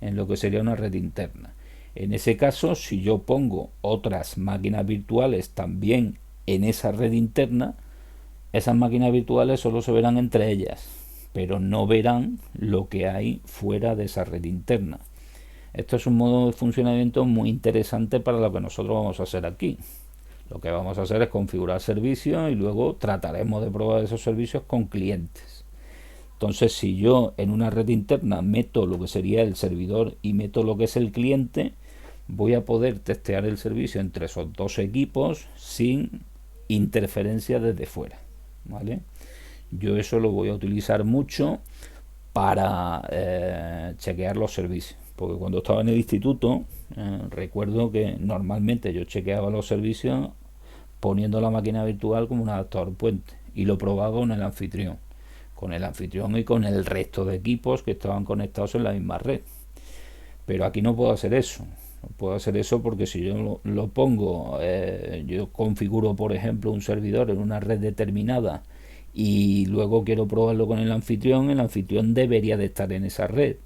en lo que sería una red interna. En ese caso, si yo pongo otras máquinas virtuales también en esa red interna, esas máquinas virtuales solo se verán entre ellas, pero no verán lo que hay fuera de esa red interna. Esto es un modo de funcionamiento muy interesante para lo que nosotros vamos a hacer aquí. Lo que vamos a hacer es configurar servicios y luego trataremos de probar esos servicios con clientes. Entonces, si yo en una red interna meto lo que sería el servidor y meto lo que es el cliente, voy a poder testear el servicio entre esos dos equipos sin interferencia desde fuera, ¿vale? Yo eso lo voy a utilizar mucho para chequear los servicios, porque cuando estaba en el instituto recuerdo que normalmente yo chequeaba los servicios poniendo la máquina virtual como un adaptador puente, y lo probaba con el anfitrión y con el resto de equipos que estaban conectados en la misma red. Pero aquí no puedo hacer eso. No puedo hacer eso porque si yo lo pongo, yo configuro, por ejemplo, un servidor en una red determinada y luego quiero probarlo con el anfitrión debería de estar en esa red.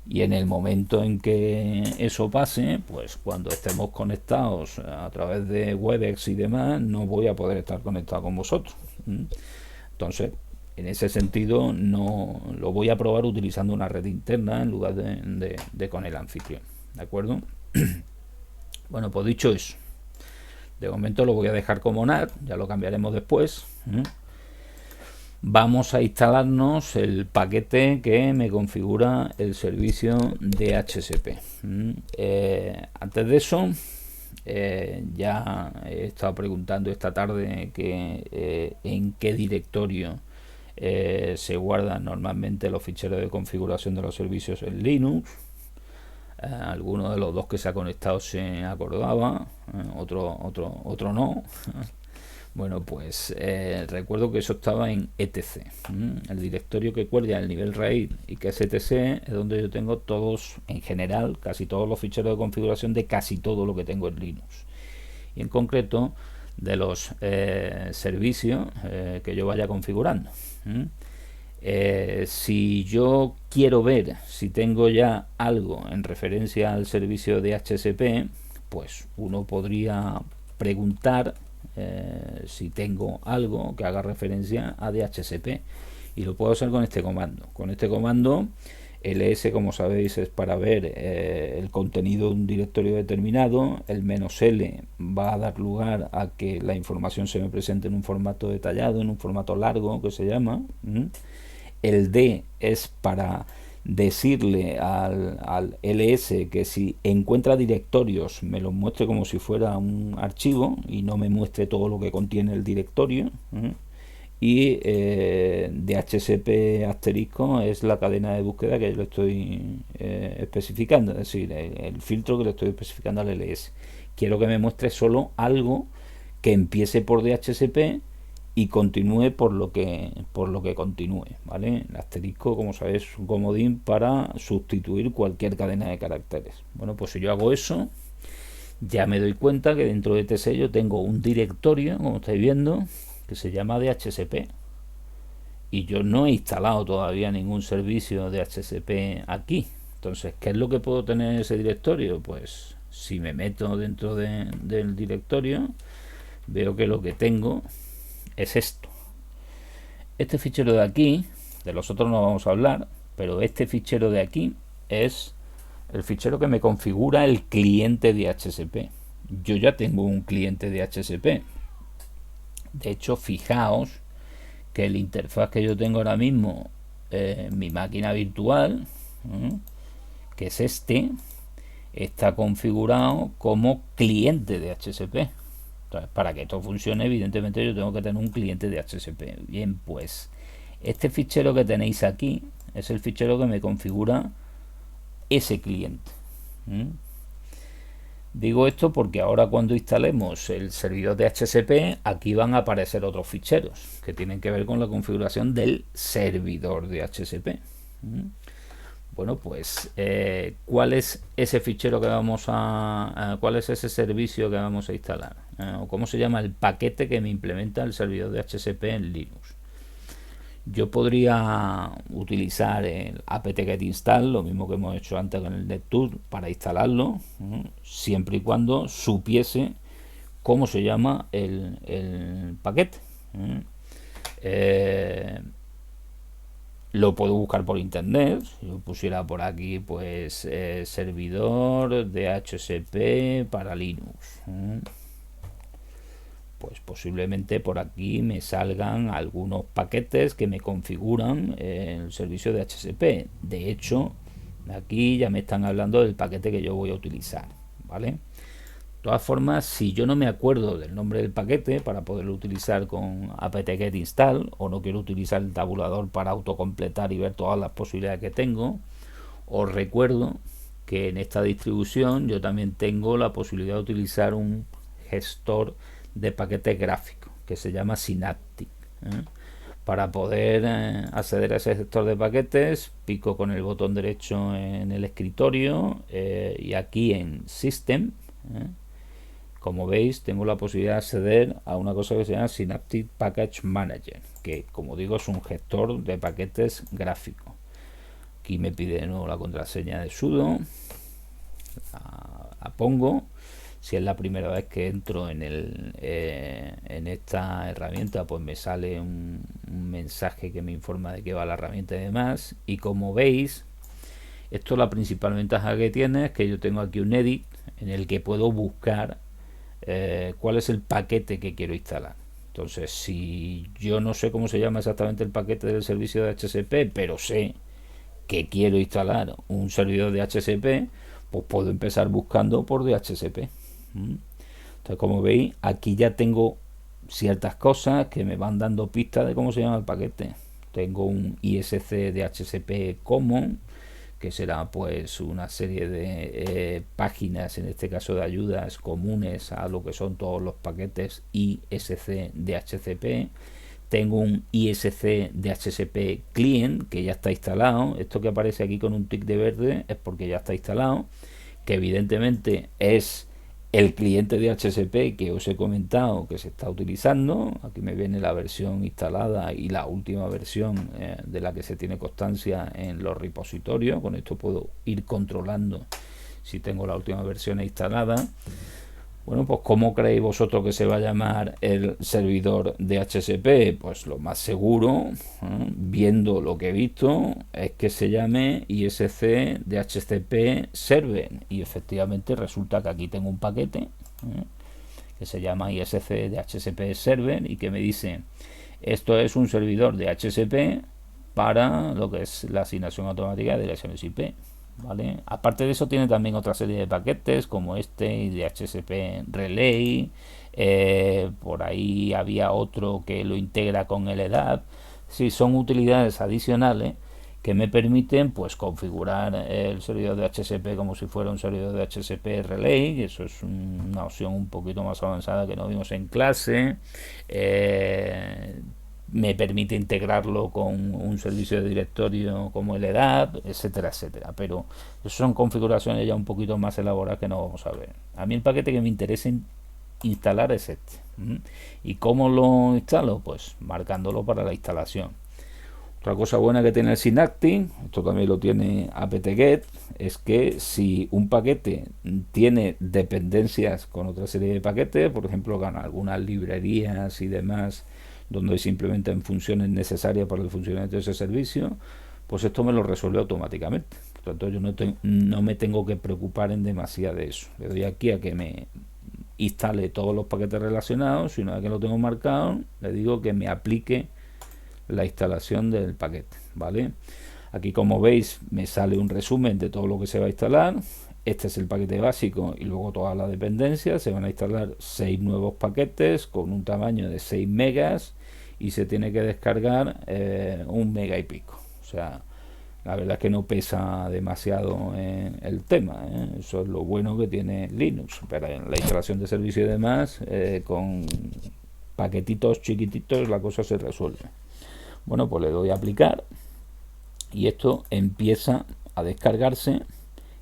Y en el momento en que eso pase, pues cuando estemos conectados a través de Webex y demás, no voy a poder estar conectado con vosotros. Entonces, en ese sentido, no lo voy a probar utilizando una red interna en lugar de con el anfitrión. ¿De acuerdo? Bueno, pues dicho eso, de momento lo voy a dejar como NAT, ya lo cambiaremos después. vamos a instalarnos el paquete que me configura el servicio DHCP. Antes de eso, ya he estado preguntando esta tarde en qué directorio se guardan normalmente los ficheros de configuración de los servicios en Linux. Alguno de los dos que se ha conectado se acordaba, otro no. Bueno, pues recuerdo que eso estaba en etc. El directorio que cuelga el nivel RAID y que es etc es donde yo tengo todos, en general, casi todos los ficheros de configuración de casi todo lo que tengo en Linux. Y en concreto de los servicios que yo vaya configurando. Si yo quiero ver si tengo ya algo en referencia al servicio de DHCP, pues uno podría preguntar si tengo algo que haga referencia a DHCP, y lo puedo hacer con este comando. Con este comando, ls, como sabéis, es para ver el contenido de un directorio determinado. El "-l" va a dar lugar a que la información se me presente en un formato detallado, en un formato largo que se llama. El D es para decirle al ls que si encuentra directorios me los muestre como si fuera un archivo y no me muestre todo lo que contiene el directorio. Y DHCP asterisco es la cadena de búsqueda que yo le estoy especificando, es decir, el filtro que le estoy especificando al ls. Quiero que me muestre solo algo que empiece por DHCP y continúe por lo que continúe, ¿vale? El asterisco, como sabéis, es un comodín para sustituir cualquier cadena de caracteres. Bueno, pues si yo hago eso, ya me doy cuenta que dentro de este sello tengo un directorio, como estáis viendo, que se llama DHCP, y yo no he instalado todavía ningún servicio de DHCP aquí. Entonces, ¿qué es lo que puedo tener en ese directorio? Pues si me meto dentro del directorio, veo que lo que tengo es esto. Este fichero de aquí, de los otros no vamos a hablar, pero este fichero de aquí es el fichero que me configura el cliente de DHCP. Yo ya tengo un cliente de DHCP. De hecho, fijaos que el interfaz que yo tengo ahora mismo en mi máquina virtual, que es este, está configurado como cliente de DHCP. Entonces, para que esto funcione, evidentemente yo tengo que tener un cliente de DHCP. Bien, pues este fichero que tenéis aquí es el fichero que me configura ese cliente. Digo esto porque ahora cuando instalemos el servidor de DHCP, aquí van a aparecer otros ficheros que tienen que ver con la configuración del servidor de DHCP. Bueno, pues ¿cuál es ese fichero que cuál es ese servicio que vamos a instalar? O cómo se llama el paquete que me implementa el servidor de DHCP en Linux. Yo podría utilizar el apt-get install, lo mismo que hemos hecho antes con el NetTool, para instalarlo, siempre y cuando supiese cómo se llama el paquete. Lo puedo buscar por internet. Si yo pusiera por aquí, pues servidor DHCP para Linux, pues posiblemente por aquí me salgan algunos paquetes que me configuran el servicio de DHCP. De hecho, aquí ya me están hablando del paquete que yo voy a utilizar, ¿vale? De todas formas, si yo no me acuerdo del nombre del paquete para poderlo utilizar con apt-get install, o no quiero utilizar el tabulador para autocompletar y ver todas las posibilidades que tengo, os recuerdo que en esta distribución yo también tengo la posibilidad de utilizar un gestor de paquetes gráficos que se llama Synaptic. Para poder acceder a ese gestor de paquetes, pico con el botón derecho en el escritorio y aquí en System, como veis, tengo la posibilidad de acceder a una cosa que se llama Synaptic Package Manager, que, como digo, es un gestor de paquetes gráficos. Aquí me pide de nuevo la contraseña de sudo, la pongo. Si es la primera vez que entro en esta herramienta, pues me sale un mensaje que me informa de que va la herramienta y demás. Y como veis, esto, la principal ventaja que tiene es que yo tengo aquí un edit en el que puedo buscar cuál es el paquete que quiero instalar. Entonces, si yo no sé cómo se llama exactamente el paquete del servicio de DHCP, pero sé que quiero instalar un servidor de DHCP, pues puedo empezar buscando por DHCP. Entonces, como veis, aquí ya tengo ciertas cosas que me van dando pistas de cómo se llama el paquete. Tengo un ISC DHCP Common, que será pues una serie de páginas, en este caso de ayudas comunes a lo que son todos los paquetes ISC DHCP. Tengo un ISC DHCP Client que ya está instalado. Esto que aparece aquí con un tic de verde es porque ya está instalado, que evidentemente es el cliente de DHCP que os he comentado que se está utilizando. Aquí me viene la versión instalada y la última versión de la que se tiene constancia en los repositorios. Con esto puedo ir controlando si tengo la última versión instalada. Bueno, pues ¿cómo creéis vosotros que se va a llamar el servidor de DHCP? Pues lo más seguro, viendo lo que he visto, es que se llame ISC DHCP Server. Y efectivamente resulta que aquí tengo un paquete que se llama ISC DHCP Server y que me dice, esto es un servidor de DHCP para lo que es la asignación automática de direcciones IP. ¿Vale? Aparte de eso tiene también otra serie de paquetes como este y de DHCP Relay, por ahí había otro que lo integra con el EDAP. Sí, son utilidades adicionales que me permiten pues configurar el servidor de DHCP como si fuera un servidor de DHCP Relay, y eso es una opción un poquito más avanzada que no vimos en clase. Me permite integrarlo con un servicio de directorio como el EDAP, etcétera, etcétera. Pero son configuraciones ya un poquito más elaboradas que no vamos a ver. A mí el paquete que me interesa instalar es este. ¿Y cómo lo instalo? Pues marcándolo para la instalación. Otra cosa buena que tiene el Synaptic, esto también lo tiene apt-get, es que si un paquete tiene dependencias con otra serie de paquetes, por ejemplo con algunas librerías y demás, donde se implementan funciones necesarias para el funcionamiento de ese servicio, pues esto me lo resuelve automáticamente. Por tanto, yo no me tengo que preocupar en demasiado de eso. Le doy aquí a que me instale todos los paquetes relacionados y una vez que lo tengo marcado, le digo que me aplique la instalación del paquete, ¿vale? Aquí, como veis, me sale un resumen de todo lo que se va a instalar. Este es el paquete básico y luego todas las dependencias. Se van a instalar 6 nuevos paquetes con un tamaño de 6 megas y se tiene que descargar 1 mega y pico. O sea, la verdad es que no pesa demasiado el tema, ¿eh? Eso es lo bueno que tiene Linux. Pero en la instalación de servicio y demás, con paquetitos chiquititos, la cosa se resuelve. Bueno, pues le doy a aplicar y esto empieza a descargarse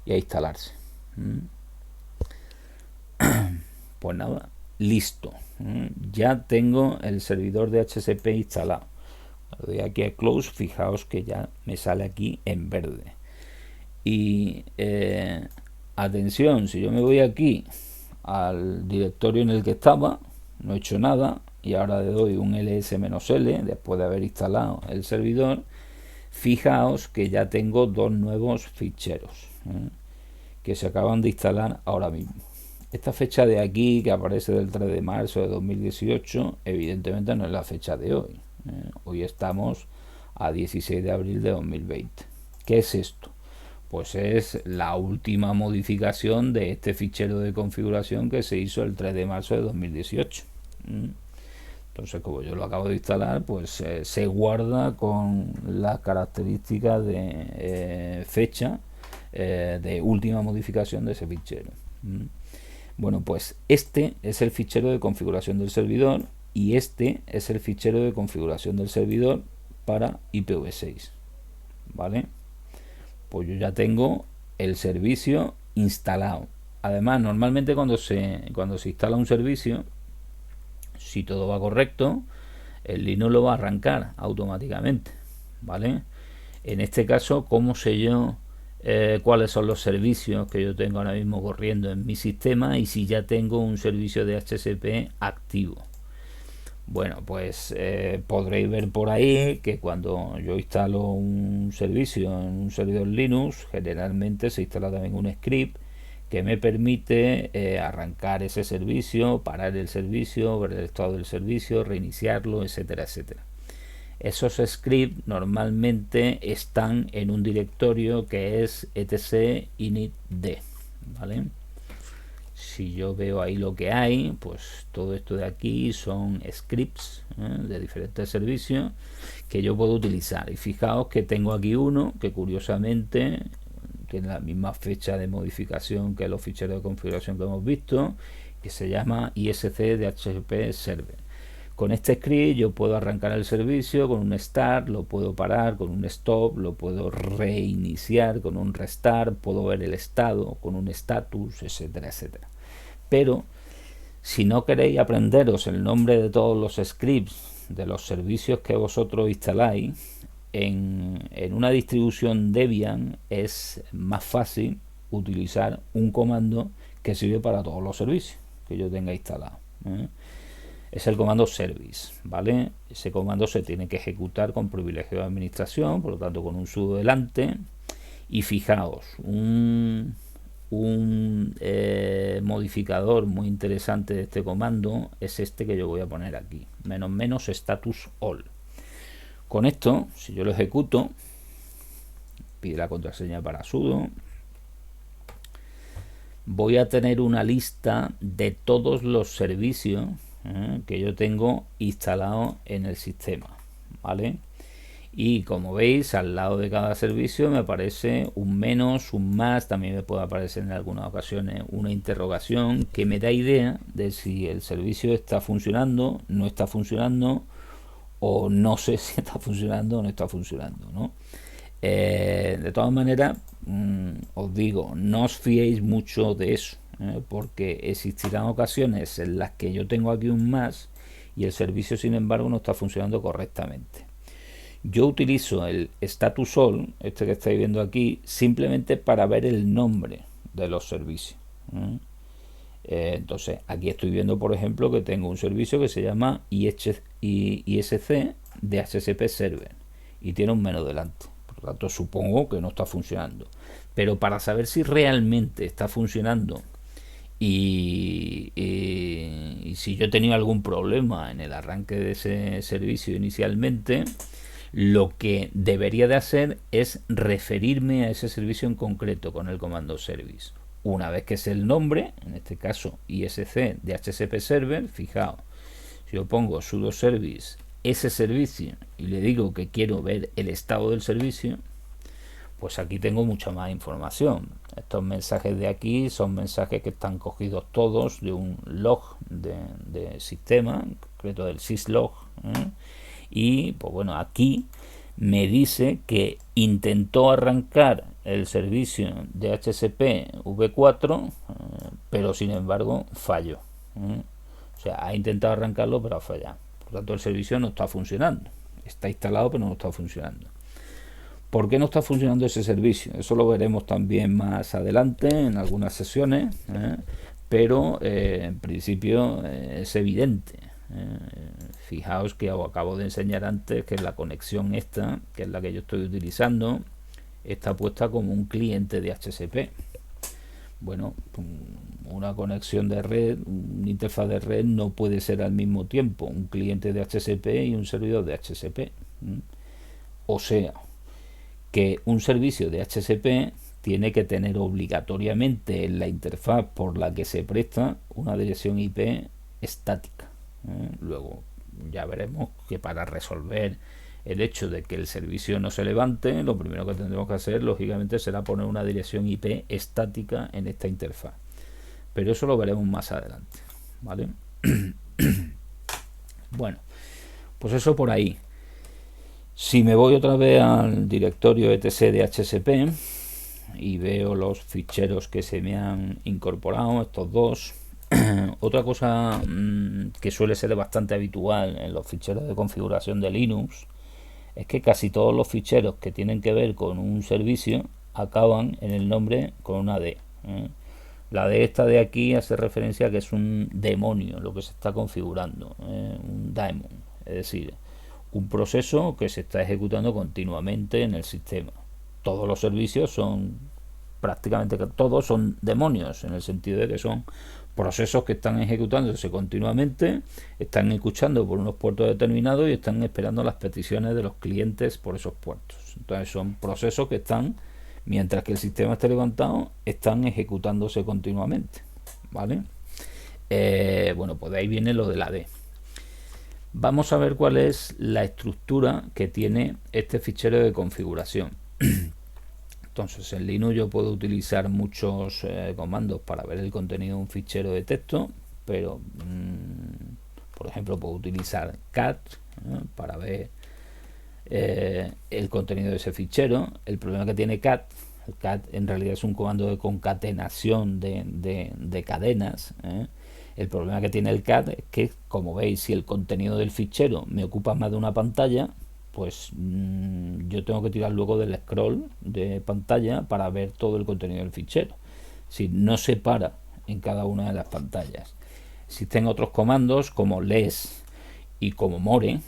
y a instalarse. Pues nada, listo. Ya tengo el servidor de DHCP instalado. Le doy aquí a Close, fijaos que ya me sale aquí en verde. Y atención, si yo me voy aquí al directorio en el que estaba, no he hecho nada, y ahora le doy un ls-l después de haber instalado el servidor, fijaos que ya tengo 2 nuevos ficheros que se acaban de instalar ahora mismo. Esta fecha de aquí que aparece del 3 de marzo de 2018 evidentemente no es la fecha de hoy. Hoy estamos a 16 de abril de 2020. ¿Qué es esto? Pues es la última modificación de este fichero de configuración que se hizo el 3 de marzo de 2018. Entonces, como yo lo acabo de instalar, pues se guarda con las características de fecha de última modificación de ese fichero. Bueno, pues este es el fichero de configuración del servidor y este es el fichero de configuración del servidor para IPv6. ¿Vale? Pues yo ya tengo el servicio instalado. Además, normalmente cuando se instala un servicio, si todo va correcto, el Linux lo va a arrancar automáticamente, ¿vale? En este caso, ¿cómo sé yo cuáles son los servicios que yo tengo ahora mismo corriendo en mi sistema y si ya tengo un servicio de DHCP activo? Bueno, pues podréis ver por ahí que cuando yo instalo un servicio en un servidor Linux, generalmente se instala también un script que me permite arrancar ese servicio, parar el servicio, ver el estado del servicio, reiniciarlo, etcétera, etcétera. Esos scripts normalmente están en un directorio que es etc initd, ¿vale? Si yo veo ahí lo que hay, pues todo esto de aquí son scripts de diferentes servicios que yo puedo utilizar. Y fijaos que tengo aquí uno que curiosamente tiene la misma fecha de modificación que los ficheros de configuración que hemos visto, que se llama ISC DHCP Server. Con este script yo puedo arrancar el servicio con un start, lo puedo parar con un stop, lo puedo reiniciar con un restart, puedo ver el estado con un status, etcétera, etcétera. Pero si no queréis aprenderos el nombre de todos los scripts de los servicios que vosotros instaláis, en una distribución Debian es más fácil utilizar un comando que sirve para todos los servicios que yo tenga instalado. Es el comando service, ¿vale? Ese comando se tiene que ejecutar con privilegio de administración, por lo tanto con un sudo delante. Y fijaos, un modificador muy interesante de este comando es este que yo voy a poner aquí, menos status all. Con esto, si yo lo ejecuto, pide la contraseña para sudo, voy a tener una lista de todos los servicios que yo tengo instalado en el sistema, ¿vale? Y como veis, al lado de cada servicio me aparece un menos, un más, también me puede aparecer en algunas ocasiones una interrogación que me da idea de si el servicio está funcionando, no está funcionando, o no sé si está funcionando o no está funcionando, ¿no? De todas maneras, os digo, no os fiéis mucho de eso, porque existirán ocasiones en las que yo tengo aquí un más y el servicio sin embargo no está funcionando correctamente. Yo utilizo el status all, este que estáis viendo aquí, simplemente para ver el nombre de los servicios. Entonces aquí estoy viendo, por ejemplo, que tengo un servicio que se llama ISC DHCP Server y tiene un menos delante. Por lo tanto, supongo que no está funcionando. Pero para saber si realmente está funcionando y si yo he tenido algún problema en el arranque de ese servicio inicialmente, lo que debería de hacer es referirme a ese servicio en concreto con el comando service. Una vez que es el nombre, en este caso ISC DHCP Server, fijaos, si yo pongo sudo service ese servicio y le digo que quiero ver el estado del servicio, pues aquí tengo mucha más información. Estos mensajes de aquí son mensajes que están cogidos todos de un log de sistema, en concreto del syslog, y pues bueno, aquí me dice que intentó arrancar el servicio de DHCP v4, pero sin embargo falló. O sea, ha intentado arrancarlo pero ha fallado. Por lo tanto, el servicio no está funcionando. Está instalado pero no está funcionando. ¿Por qué no está funcionando ese servicio? Eso lo veremos también más adelante en algunas sesiones, pero en principio es evidente. Fijaos que os acabo de enseñar antes que la conexión esta, que es la que yo estoy utilizando, está puesta como un cliente de DHCP. Bueno, una conexión de red, una interfaz de red no puede ser al mismo tiempo un cliente de DHCP y un servidor de DHCP. O sea, que un servicio de DHCP tiene que tener obligatoriamente en la interfaz por la que se presta una dirección IP estática. Luego ya veremos que para resolver el hecho de que el servicio no se levante, lo primero que tendremos que hacer lógicamente será poner una dirección IP estática en esta interfaz, pero eso lo veremos más adelante, ¿vale? Bueno, pues eso por ahí. Si me voy otra vez al directorio etc de DHCP y veo los ficheros que se me han incorporado, estos dos. Otra cosa que suele ser bastante habitual en los ficheros de configuración de Linux es que casi todos los ficheros que tienen que ver con un servicio acaban en el nombre con una D. La D esta de aquí hace referencia a que es un demonio lo que se está configurando, un daemon, es decir, un proceso que se está ejecutando continuamente en el sistema. Todos los servicios son prácticamente todos son demonios, en el sentido de que son procesos que están ejecutándose continuamente, están escuchando por unos puertos determinados y están esperando las peticiones de los clientes por esos puertos. Entonces son procesos que están, mientras que el sistema esté levantado, están ejecutándose continuamente, ¿vale? Bueno, pues de ahí viene lo de la D. Vamos a ver cuál es la estructura que tiene este fichero de configuración. Entonces en Linux yo puedo utilizar muchos comandos para ver el contenido de un fichero de texto, pero por ejemplo puedo utilizar cat para ver el contenido de ese fichero. El problema que tiene cat, el cat en realidad es un comando de concatenación de cadenas. El problema que tiene el cat es que, como veis, si el contenido del fichero me ocupa más de una pantalla, pues yo tengo que tirar luego del scroll de pantalla para ver todo el contenido del fichero. Si no se para en cada una de las pantallas. Existen otros comandos como less y como more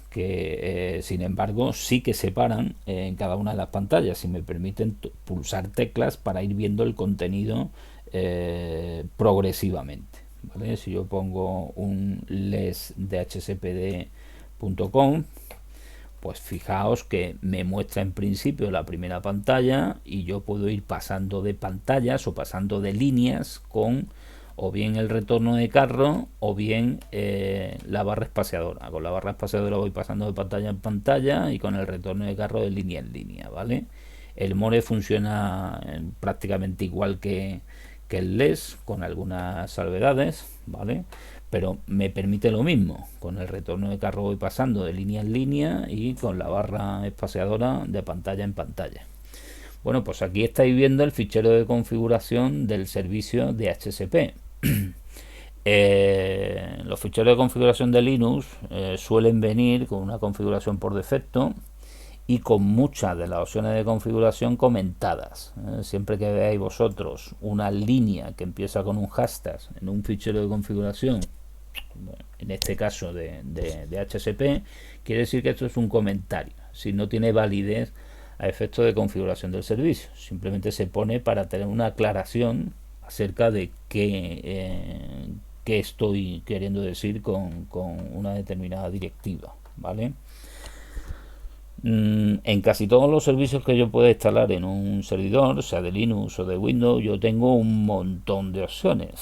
que sin embargo sí que se paran en cada una de las pantallas y me permiten pulsar teclas para ir viendo el contenido progresivamente, ¿vale? Si yo pongo un less dhcpd.com, pues fijaos que me muestra en principio la primera pantalla y yo puedo ir pasando de pantallas o pasando de líneas con o bien el retorno de carro o bien la barra espaciadora. Con la barra espaciadora voy pasando de pantalla en pantalla y con el retorno de carro de línea en línea, ¿vale? El more funciona prácticamente igual que el less, con algunas salvedades, ¿vale? Pero me permite lo mismo. Con el retorno de carro voy pasando de línea en línea y con la barra espaciadora de pantalla en pantalla. Bueno, pues aquí estáis viendo el fichero de configuración del servicio de DHCP. Los ficheros de configuración de Linux suelen venir con una configuración por defecto y con muchas de las opciones de configuración comentadas. Siempre que veáis vosotros una línea que empieza con un hashtag en un fichero de configuración, en este caso de DHCP, quiere decir que esto es un comentario. Si no tiene validez a efectos de configuración del servicio, simplemente se pone para tener una aclaración acerca de qué estoy queriendo decir con una determinada directiva, ¿vale? En casi todos los servicios que yo pueda instalar en un servidor, sea de Linux o de Windows, yo tengo un montón de opciones.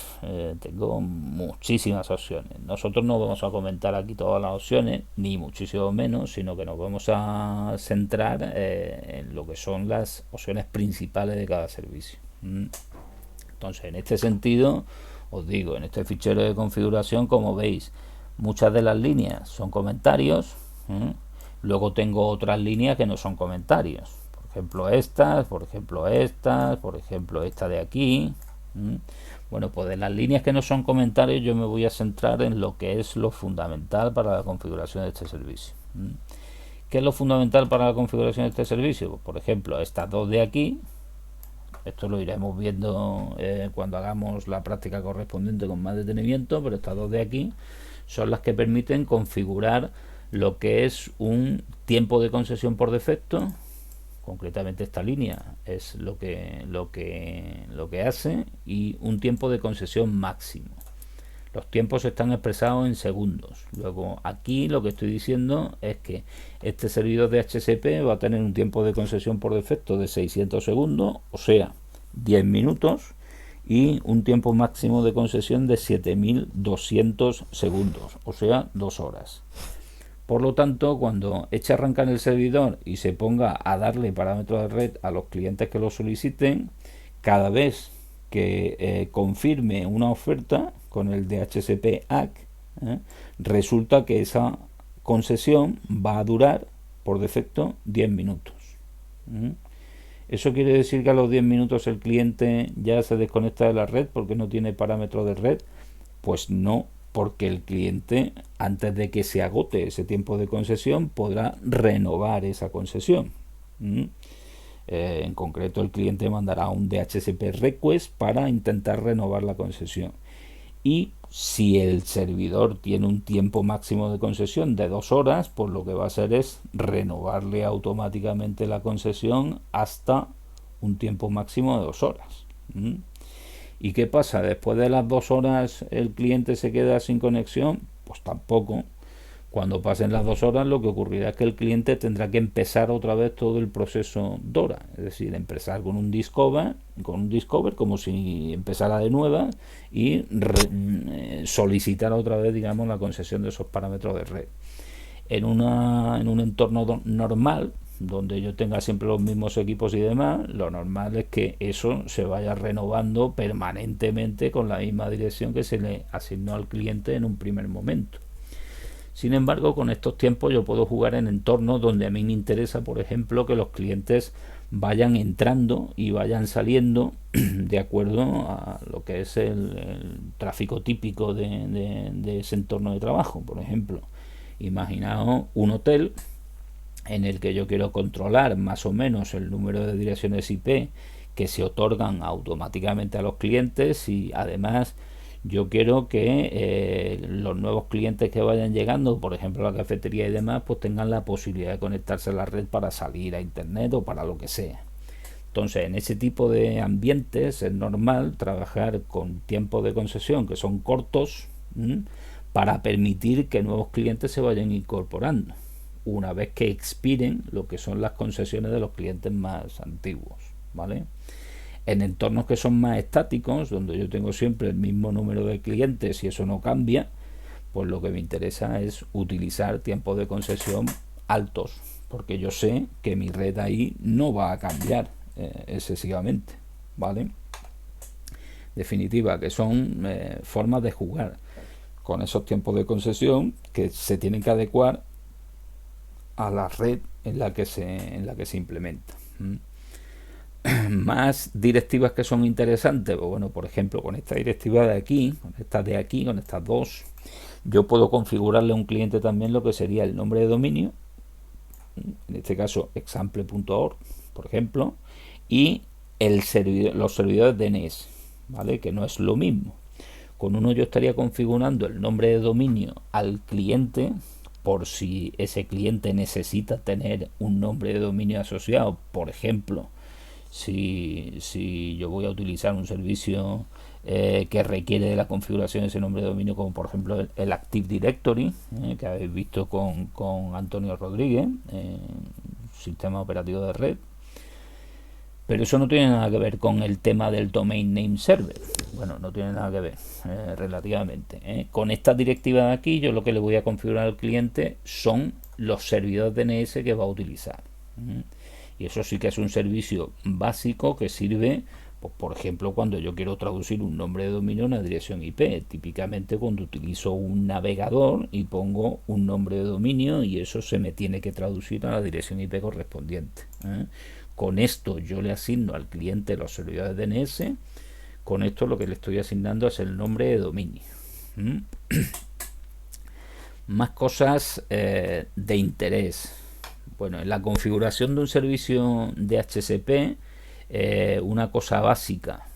Tengo muchísimas opciones. Nosotros no vamos a comentar aquí todas las opciones, ni muchísimo menos, sino que nos vamos a centrar en lo que son las opciones principales de cada servicio. Entonces, en este sentido, os digo, en este fichero de configuración, como veis, muchas de las líneas son comentarios. Luego tengo otras líneas que no son comentarios. Por ejemplo estas, por ejemplo estas, por ejemplo esta de aquí. Bueno, pues de las líneas que no son comentarios yo me voy a centrar en lo que es lo fundamental para la configuración de este servicio. ¿Qué es lo fundamental para la configuración de este servicio? Pues, por ejemplo, estas dos de aquí. Esto lo iremos viendo cuando hagamos la práctica correspondiente con más detenimiento, pero estas dos de aquí son las que permiten configurar lo que es un tiempo de concesión por defecto. Concretamente esta línea es lo que hace, y un tiempo de concesión máximo. Los tiempos están expresados en segundos. Luego aquí lo que estoy diciendo es que este servidor de DHCP va a tener un tiempo de concesión por defecto de 600 segundos, o sea 10 minutos, y un tiempo máximo de concesión de 7200 segundos, o sea 2 horas. Por lo tanto, cuando eche a arrancar el servidor y se ponga a darle parámetros de red a los clientes que lo soliciten, cada vez que confirme una oferta con el DHCP ACK, resulta que esa concesión va a durar por defecto 10 minutos. ¿Eso quiere decir que a los 10 minutos el cliente ya se desconecta de la red porque no tiene parámetros de red? Pues no, porque el cliente, antes de que se agote ese tiempo de concesión, podrá renovar esa concesión. En concreto, el cliente mandará un DHCP request para intentar renovar la concesión. Y si el servidor tiene un tiempo máximo de concesión de 2 horas, pues lo que va a hacer es renovarle automáticamente la concesión hasta un tiempo máximo de 2 horas. ¿Y qué pasa? Después de las 2 horas el cliente se queda sin conexión. Pues tampoco. Cuando pasen las 2 horas, lo que ocurrirá es que el cliente tendrá que empezar otra vez todo el proceso DORA, es decir, empezar con un discover como si empezara de nueva y solicitar otra vez, digamos, la concesión de esos parámetros de red. En un entorno normal, donde yo tenga siempre los mismos equipos y demás, lo normal es que eso se vaya renovando permanentemente con la misma dirección que se le asignó al cliente en un primer momento. Sin embargo, con estos tiempos yo puedo jugar en entornos donde a mí me interesa, por ejemplo, que los clientes vayan entrando y vayan saliendo de acuerdo a lo que es el tráfico típico de ese entorno de trabajo. Por ejemplo, imaginaos un hotel en el que yo quiero controlar más o menos el número de direcciones IP que se otorgan automáticamente a los clientes, y además yo quiero que los nuevos clientes que vayan llegando, por ejemplo a la cafetería y demás, pues tengan la posibilidad de conectarse a la red para salir a internet o para lo que sea. Entonces, en ese tipo de ambientes es normal trabajar con tiempos de concesión que son cortos, para permitir que nuevos clientes se vayan incorporando una vez que expiren lo que son las concesiones de los clientes más antiguos, ¿vale? En entornos que son más estáticos, donde yo tengo siempre el mismo número de clientes y eso no cambia, pues lo que me interesa es utilizar tiempos de concesión altos, porque yo sé que mi red ahí no va a cambiar excesivamente, ¿vale? Definitiva, que son formas de jugar con esos tiempos de concesión que se tienen que adecuar a la red en la que se implementa. Más directivas que son interesantes, pues bueno, por ejemplo, con esta directiva de aquí, con estas dos, yo puedo configurarle a un cliente también lo que sería el nombre de dominio, en este caso example.org, por ejemplo, y los servidores DNS, ¿vale? Que no es lo mismo. Con uno yo estaría configurando el nombre de dominio al cliente, por si ese cliente necesita tener un nombre de dominio asociado. Por ejemplo, si yo voy a utilizar un servicio que requiere de la configuración de ese nombre de dominio, como por ejemplo el Active Directory, que habéis visto con Antonio Rodríguez, sistema operativo de red. Pero eso no tiene nada que ver con el tema del Domain Name Server. Bueno, no tiene nada que ver, relativamente. Con esta directiva de aquí, yo lo que le voy a configurar al cliente son los servidores DNS que va a utilizar. Y eso sí que es un servicio básico que sirve, pues, por ejemplo, cuando yo quiero traducir un nombre de dominio a una dirección IP. Típicamente cuando utilizo un navegador y pongo un nombre de dominio, y eso se me tiene que traducir a la dirección IP correspondiente. Con esto yo le asigno al cliente los servidores DNS. Con esto lo que le estoy asignando es el nombre de dominio. Más cosas de interés. Bueno, en la configuración de un servicio de HCP, una cosa básica,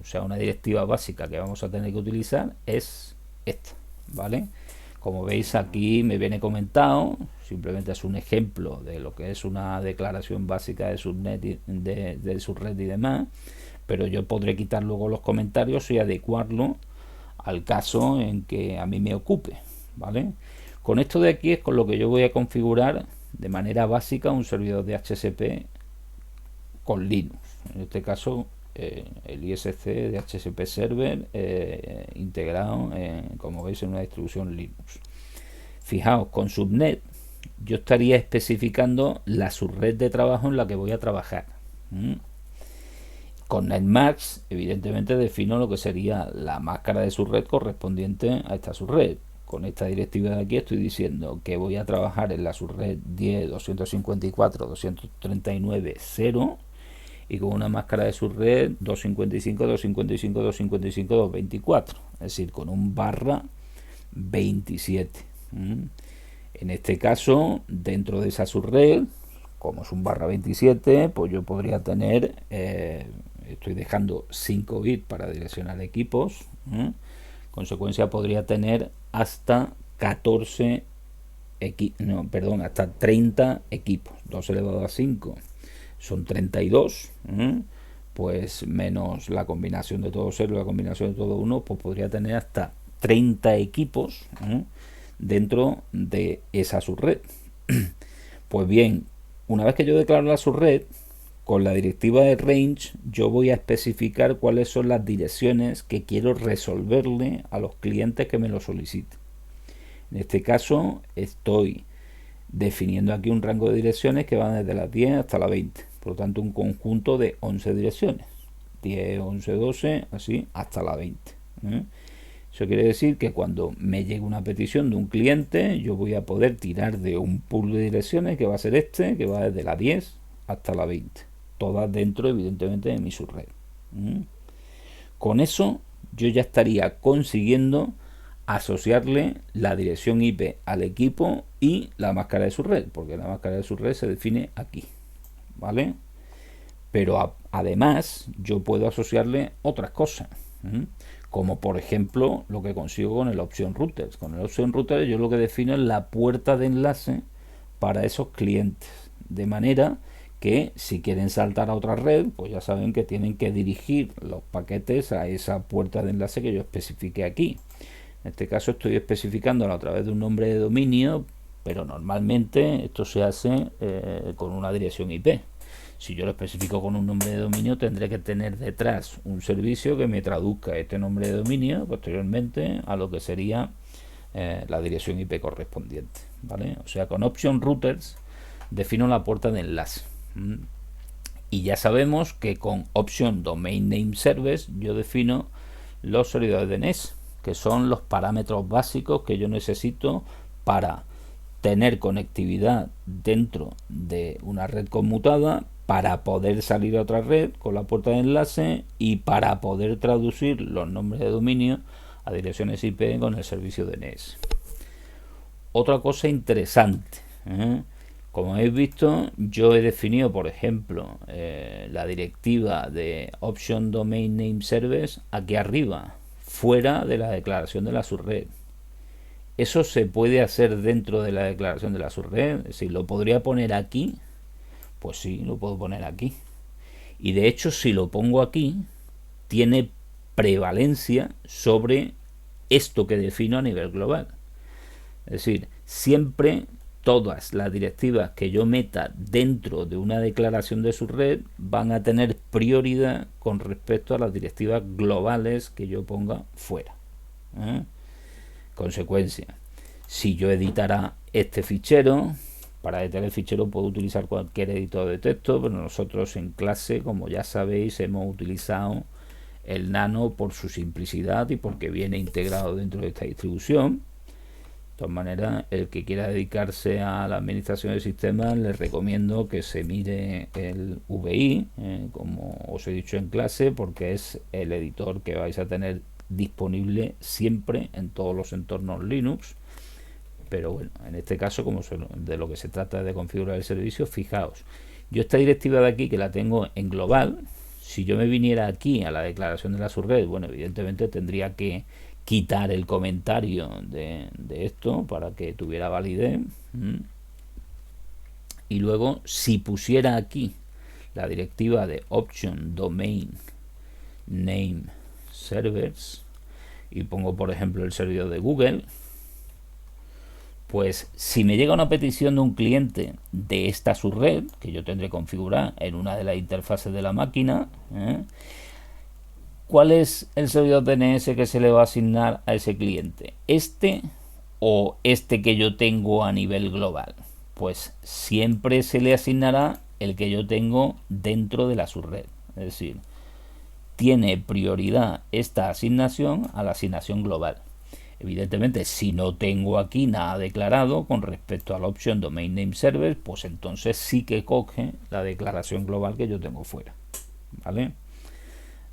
o sea, una directiva básica que vamos a tener que utilizar es esta, ¿vale? Como veis aquí me viene comentado, simplemente es un ejemplo de lo que es una declaración básica de subnet de subred y demás, pero yo podré quitar luego los comentarios y adecuarlo al caso en que a mí me ocupe, ¿vale? Con esto de aquí es con lo que yo voy a configurar de manera básica un servidor de HCP con Linux, en este caso el ISC de HCP Server integrado, como veis, en una distribución Linux. Fijaos, con subnet yo estaría especificando la subred de trabajo en la que voy a trabajar. Con Netmask, evidentemente, defino lo que sería la máscara de subred correspondiente a esta subred. Con esta directiva de aquí estoy diciendo que voy a trabajar en la subred 10.254.239.0 y con una máscara de subred 255.255.255.224, es decir, con un /27. En este caso, dentro de esa subred, como es un /27, pues yo podría tener, estoy dejando 5 bits para direccionar equipos, consecuencia podría tener hasta 30 equipos. 2 elevado a 5 son 32, pues menos la combinación de todo 0 y la combinación de todo 1, pues podría tener hasta 30 equipos dentro de esa subred. Pues bien, una vez que yo declaro la subred, con la directiva de range yo voy a especificar cuáles son las direcciones que quiero resolverle a los clientes que me lo soliciten. En este caso estoy definiendo aquí un rango de direcciones que van desde las 10 hasta las 20. Por lo tanto, un conjunto de 11 direcciones. 10, 11, 12, así hasta la 20. Eso quiere decir que cuando me llegue una petición de un cliente, yo voy a poder tirar de un pool de direcciones que va a ser este, que va desde la 10 hasta la 20. Todas dentro, evidentemente, de mi subred. Con eso, yo ya estaría consiguiendo asociarle la dirección IP al equipo y la máscara de subred, porque la máscara de subred se define aquí, ¿vale? Pero además yo puedo asociarle otras cosas, como por ejemplo lo que consigo con el option routers. Con el option router yo lo que defino es la puerta de enlace para esos clientes, de manera que si quieren saltar a otra red, pues ya saben que tienen que dirigir los paquetes a esa puerta de enlace que yo especifique aquí. En este caso estoy especificándolo a través de un nombre de dominio, pero normalmente esto se hace con una dirección IP. Si yo lo especifico con un nombre de dominio, tendré que tener detrás un servicio que me traduzca este nombre de dominio posteriormente a lo que sería la dirección IP correspondiente, ¿vale? O sea, con option routers defino la puerta de enlace. Y ya sabemos que con option domain name service yo defino los servidores DNS, que son los parámetros básicos que yo necesito para tener conectividad dentro de una red conmutada, para poder salir a otra red con la puerta de enlace y para poder traducir los nombres de dominio a direcciones IP con el servicio DNS. Otra cosa interesante, como habéis visto, yo he definido, por ejemplo, la directiva de Option Domain Name Service aquí arriba, fuera de la declaración de la subred. ¿Eso se puede hacer dentro de la declaración de la subred? Es decir, ¿lo podría poner aquí? Pues sí, lo puedo poner aquí. Y de hecho, si lo pongo aquí, tiene prevalencia sobre esto que defino a nivel global. Es decir, siempre todas las directivas que yo meta dentro de una declaración de subred van a tener prioridad con respecto a las directivas globales que yo ponga fuera. Consecuencia, si yo editara este fichero, para editar el fichero puedo utilizar cualquier editor de texto, pero nosotros en clase, como ya sabéis, hemos utilizado el Nano por su simplicidad y porque viene integrado dentro de esta distribución. De todas maneras, el que quiera dedicarse a la administración de sistemas, les recomiendo que se mire el VI, como os he dicho en clase, porque es el editor que vais a tener disponible siempre en todos los entornos Linux. Pero bueno, en este caso, como de lo que se trata de configurar el servicio, fijaos, yo esta directiva de aquí que la tengo en global, si yo me viniera aquí a la declaración de la subred, bueno, evidentemente tendría que quitar el comentario de esto para que tuviera validez. Y luego, si pusiera aquí la directiva de Option Domain Name Servers y pongo, por ejemplo, el servidor de Google, pues si me llega una petición de un cliente de esta subred, que yo tendré configurada en una de las interfaces de la máquina, ¿cuál es el servidor DNS que se le va a asignar a ese cliente? ¿Este o este que yo tengo a nivel global? Pues siempre se le asignará el que yo tengo dentro de la subred. Es decir, tiene prioridad esta asignación a la asignación global. Evidentemente, si no tengo aquí nada declarado con respecto a la opción Domain Name Server, pues entonces sí que coge la declaración global que yo tengo fuera, ¿vale?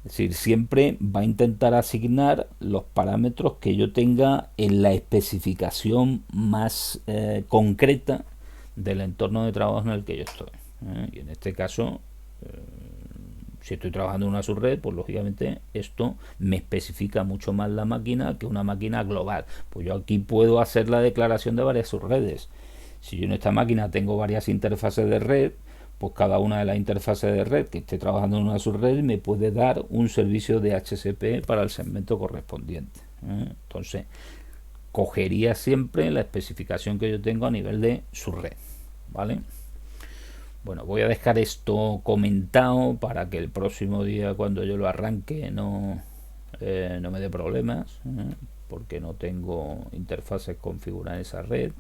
Es decir, siempre va a intentar asignar los parámetros que yo tenga en la especificación más concreta del entorno de trabajo en el que yo estoy. Y en este caso, si estoy trabajando en una subred, pues lógicamente esto me especifica mucho más la máquina que una máquina global. Pues yo aquí puedo hacer la declaración de varias subredes. Si yo en esta máquina tengo varias interfaces de red, pues cada una de las interfaces de red que esté trabajando en una subred me puede dar un servicio de HCP para el segmento correspondiente. Entonces, cogería siempre la especificación que yo tengo a nivel de subred, ¿vale? Bueno, voy a dejar esto comentado para que el próximo día cuando yo lo arranque no me dé problemas, porque no tengo interfaces configuradas en esa red.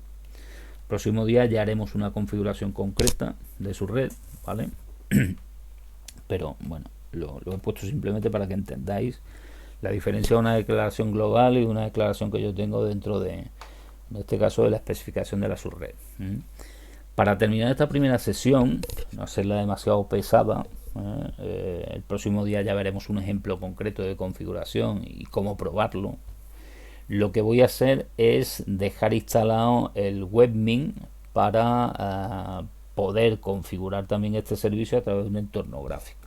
Próximo día ya haremos una configuración concreta de su red, ¿vale? Pero bueno, lo he puesto simplemente para que entendáis la diferencia de una declaración global y una declaración que yo tengo dentro de, en este caso, de la especificación de la subred. Para terminar esta primera sesión, no hacerla demasiado pesada, el próximo día ya veremos un ejemplo concreto de configuración y cómo probarlo. Lo que voy a hacer es dejar instalado el webmin para poder configurar también este servicio a través de un entorno gráfico.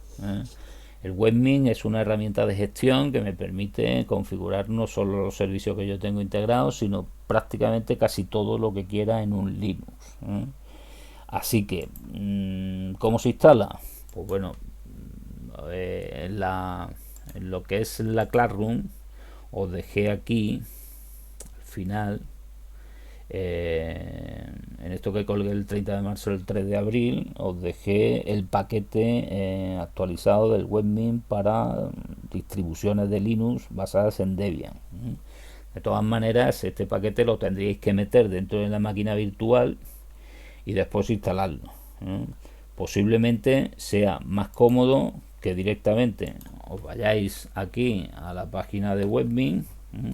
El webmin es una herramienta de gestión que me permite configurar no solo los servicios que yo tengo integrados, sino prácticamente casi todo lo que quiera en un Linux. Así que, ¿cómo se instala? Pues bueno, en lo que es la Classroom os dejé aquí al final, en esto que colgué el 30 de marzo y el 3 de abril, os dejé el paquete actualizado del webmin para distribuciones de Linux basadas en Debian. De todas maneras, este paquete lo tendríais que meter dentro de la máquina virtual y después instalarlo. Posiblemente sea más cómodo que directamente os vayáis aquí a la página de webmin,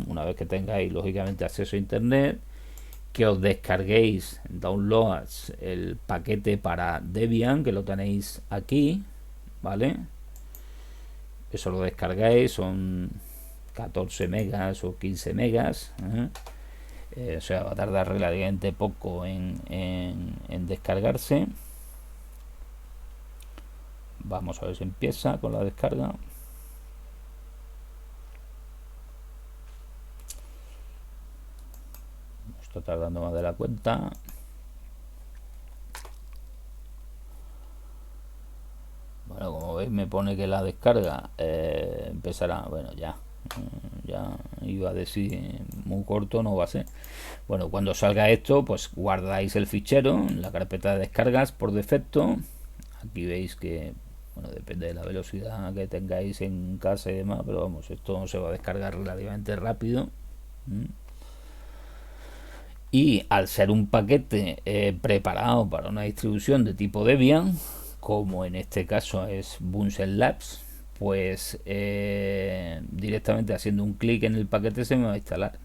una vez que tengáis lógicamente acceso a internet, que os descarguéis downloads el paquete para Debian, que lo tenéis aquí, ¿vale? Eso lo descargáis, son 14 megas o 15 megas, o sea, va a tardar relativamente poco en descargarse. Vamos a ver si empieza con la descarga. Está tardando más de la cuenta. Bueno, como veis me pone que la descarga empezará, bueno, ya iba a decir muy corto, no va a ser. Bueno, cuando salga esto, pues guardáis el fichero en la carpeta de descargas por defecto. Aquí veis que, bueno, depende de la velocidad que tengáis en casa y demás, pero vamos, esto se va a descargar relativamente rápido. Y al ser un paquete preparado para una distribución de tipo Debian, como en este caso es Bunsen Labs, pues directamente haciendo un clic en el paquete se me va a instalar,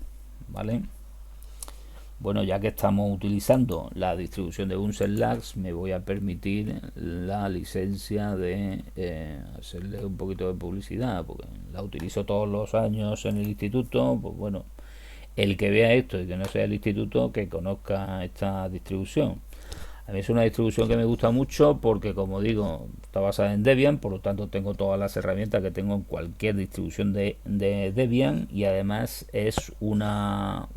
¿vale? Bueno, ya que estamos utilizando la distribución de Bunsen Labs, me voy a permitir la licencia de hacerle un poquito de publicidad, porque la utilizo todos los años en el instituto. Pues bueno, el que vea esto y que no sea el instituto, que conozca esta distribución. A mí es una distribución que me gusta mucho porque, como digo, está basada en Debian, por lo tanto tengo todas las herramientas que tengo en cualquier distribución de Debian, y además es una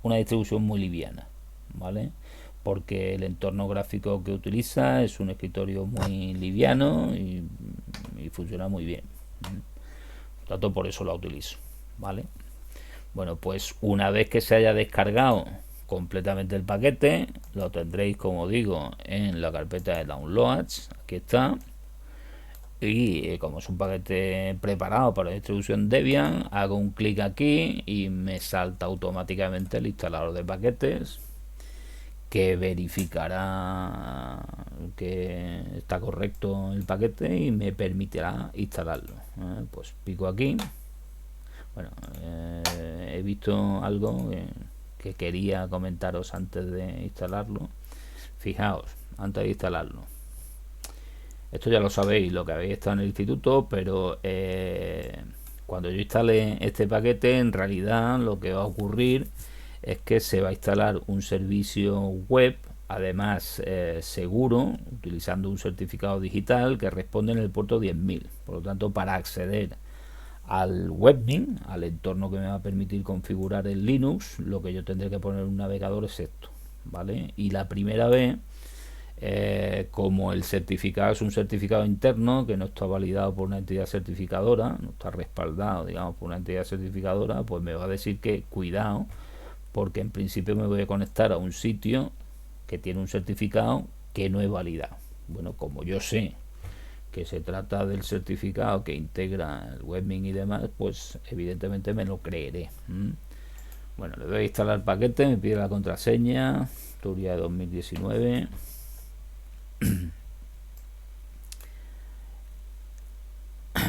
distribución muy liviana, ¿vale? Porque el entorno gráfico que utiliza es un escritorio muy liviano y funciona muy bien. Por tanto, por eso la utilizo, ¿vale? Bueno, pues una vez que se haya descargado completamente el paquete, lo tendréis, como digo, en la carpeta de downloads. Aquí está. Y como es un paquete preparado para la distribución Debian, hago un clic aquí y me salta automáticamente el instalador de paquetes, que verificará que está correcto el paquete y me permitirá instalarlo. Pues pico aquí. Bueno, he visto algo que quería comentaros antes de instalarlo. Fijaos, antes de instalarlo, esto ya lo sabéis, lo que habéis estado en el instituto, pero cuando yo instale este paquete, en realidad lo que va a ocurrir es que se va a instalar un servicio web, además seguro, utilizando un certificado digital que responde en el puerto 10.000. Por lo tanto, para acceder al webmin, al entorno que me va a permitir configurar el Linux, lo que yo tendré que poner en un navegador es esto, ¿vale? Y la primera vez Como el certificado es un certificado interno que no está validado por una entidad certificadora, no está respaldado, digamos, por una entidad certificadora, pues me va a decir que cuidado, porque en principio me voy a conectar a un sitio que tiene un certificado que no he validado. Bueno, como yo sé que se trata del certificado que integra el webmin y demás, pues evidentemente me lo creeré. Bueno, le doy a instalar el paquete, me pide la contraseña, Turia de 2019.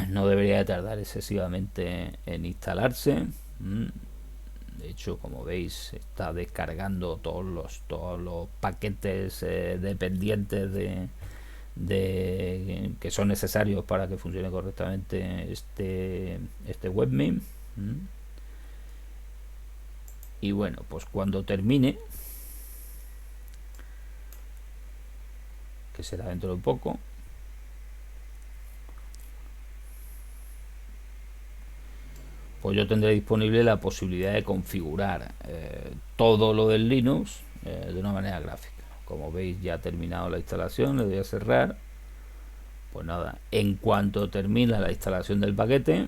No debería de tardar excesivamente en instalarse. De hecho, como veis, está descargando todos los paquetes dependientes que son necesarios para que funcione correctamente este webmin. Y bueno, pues cuando termine, que será dentro de poco, pues yo tendré disponible la posibilidad de configurar todo lo del Linux de una manera gráfica. Como veis, ya ha terminado la instalación, le doy a cerrar. Pues nada, en cuanto termina la instalación del paquete,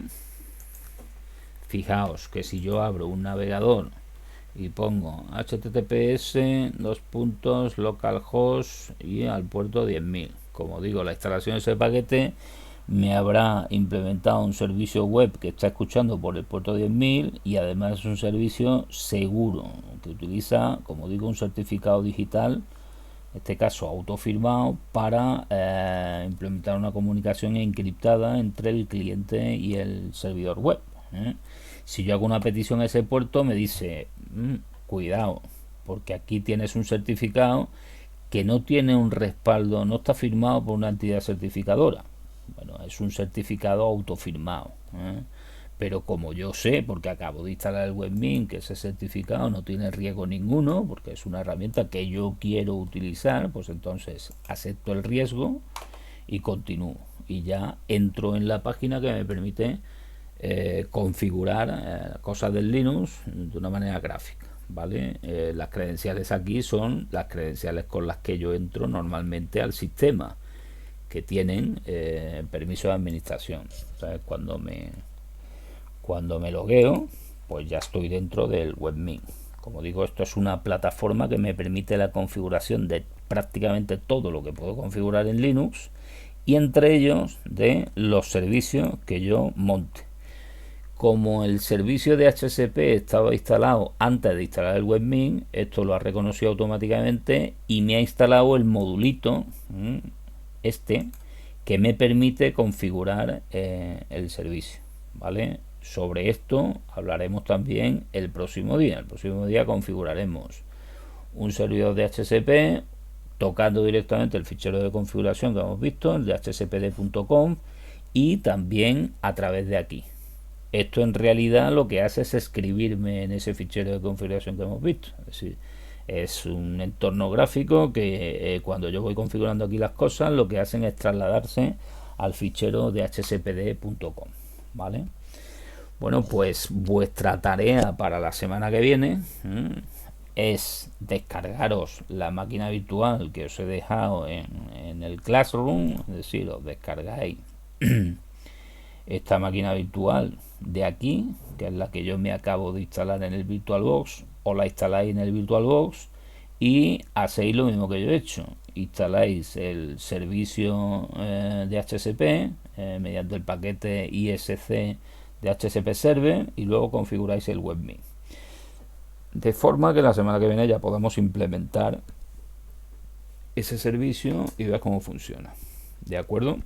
fijaos que si yo abro un navegador y pongo https localhost y al puerto 10.000, como digo, la instalación de ese paquete me habrá implementado un servicio web que está escuchando por el puerto 10.000 y además es un servicio seguro que utiliza, como digo, un certificado digital, en este caso autofirmado, para implementar una comunicación encriptada entre el cliente y el servidor web. Si yo hago una petición a ese puerto, me dice cuidado, porque aquí tienes un certificado que no tiene un respaldo, no está firmado por una entidad certificadora. Bueno, es un certificado autofirmado, pero como yo sé, porque acabo de instalar el webmin, que ese certificado no tiene riesgo ninguno, porque es una herramienta que yo quiero utilizar, pues entonces acepto el riesgo y continúo, y ya entro en la página que me permite configurar cosas del Linux de una manera gráfica, ¿vale? Las credenciales aquí son las credenciales con las que yo entro normalmente al sistema, que tienen permiso de administración. ¿Sabes? Cuando me logueo, pues ya estoy dentro del webmin. Como digo, esto es una plataforma que me permite la configuración de prácticamente todo lo que puedo configurar en Linux, y entre ellos de los servicios que yo monte. Como el servicio de HCP estaba instalado antes de instalar el webmin, esto lo ha reconocido automáticamente y me ha instalado el modulito que me permite configurar el servicio, ¿vale? Sobre esto hablaremos también el próximo día. El próximo día configuraremos un servidor de HCP tocando directamente el fichero de configuración que hemos visto, el de hcpd.conf, y también a través de aquí. Esto en realidad lo que hace es escribirme en ese fichero de configuración que hemos visto. Es decir, es un entorno gráfico que cuando yo voy configurando aquí las cosas, lo que hacen es trasladarse al fichero de hcpd.com, ¿vale? Bueno, pues vuestra tarea para la semana que viene es descargaros la máquina virtual que os he dejado en el Classroom, es decir, os descargáis esta máquina virtual de aquí, que es la que yo me acabo de instalar en el VirtualBox, o la instaláis en el VirtualBox y hacéis lo mismo que yo he hecho. Instaláis el servicio de HCP mediante el paquete ISC de HCP Server y luego configuráis el webmin. De forma que la semana que viene ya podamos implementar ese servicio y ver cómo funciona. ¿De acuerdo?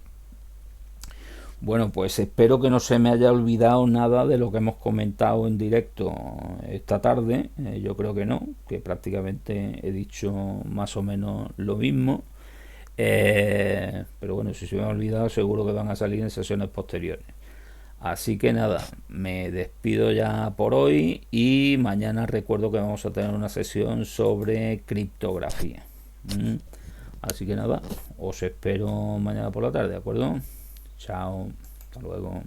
Bueno, pues espero que no se me haya olvidado nada de lo que hemos comentado en directo esta tarde. Yo creo que no, que prácticamente he dicho más o menos lo mismo. Pero bueno, si se me ha olvidado, seguro que van a salir en sesiones posteriores. Así que nada, me despido ya por hoy y mañana recuerdo que vamos a tener una sesión sobre criptografía. Así que nada, os espero mañana por la tarde, ¿de acuerdo? Chao, hasta luego.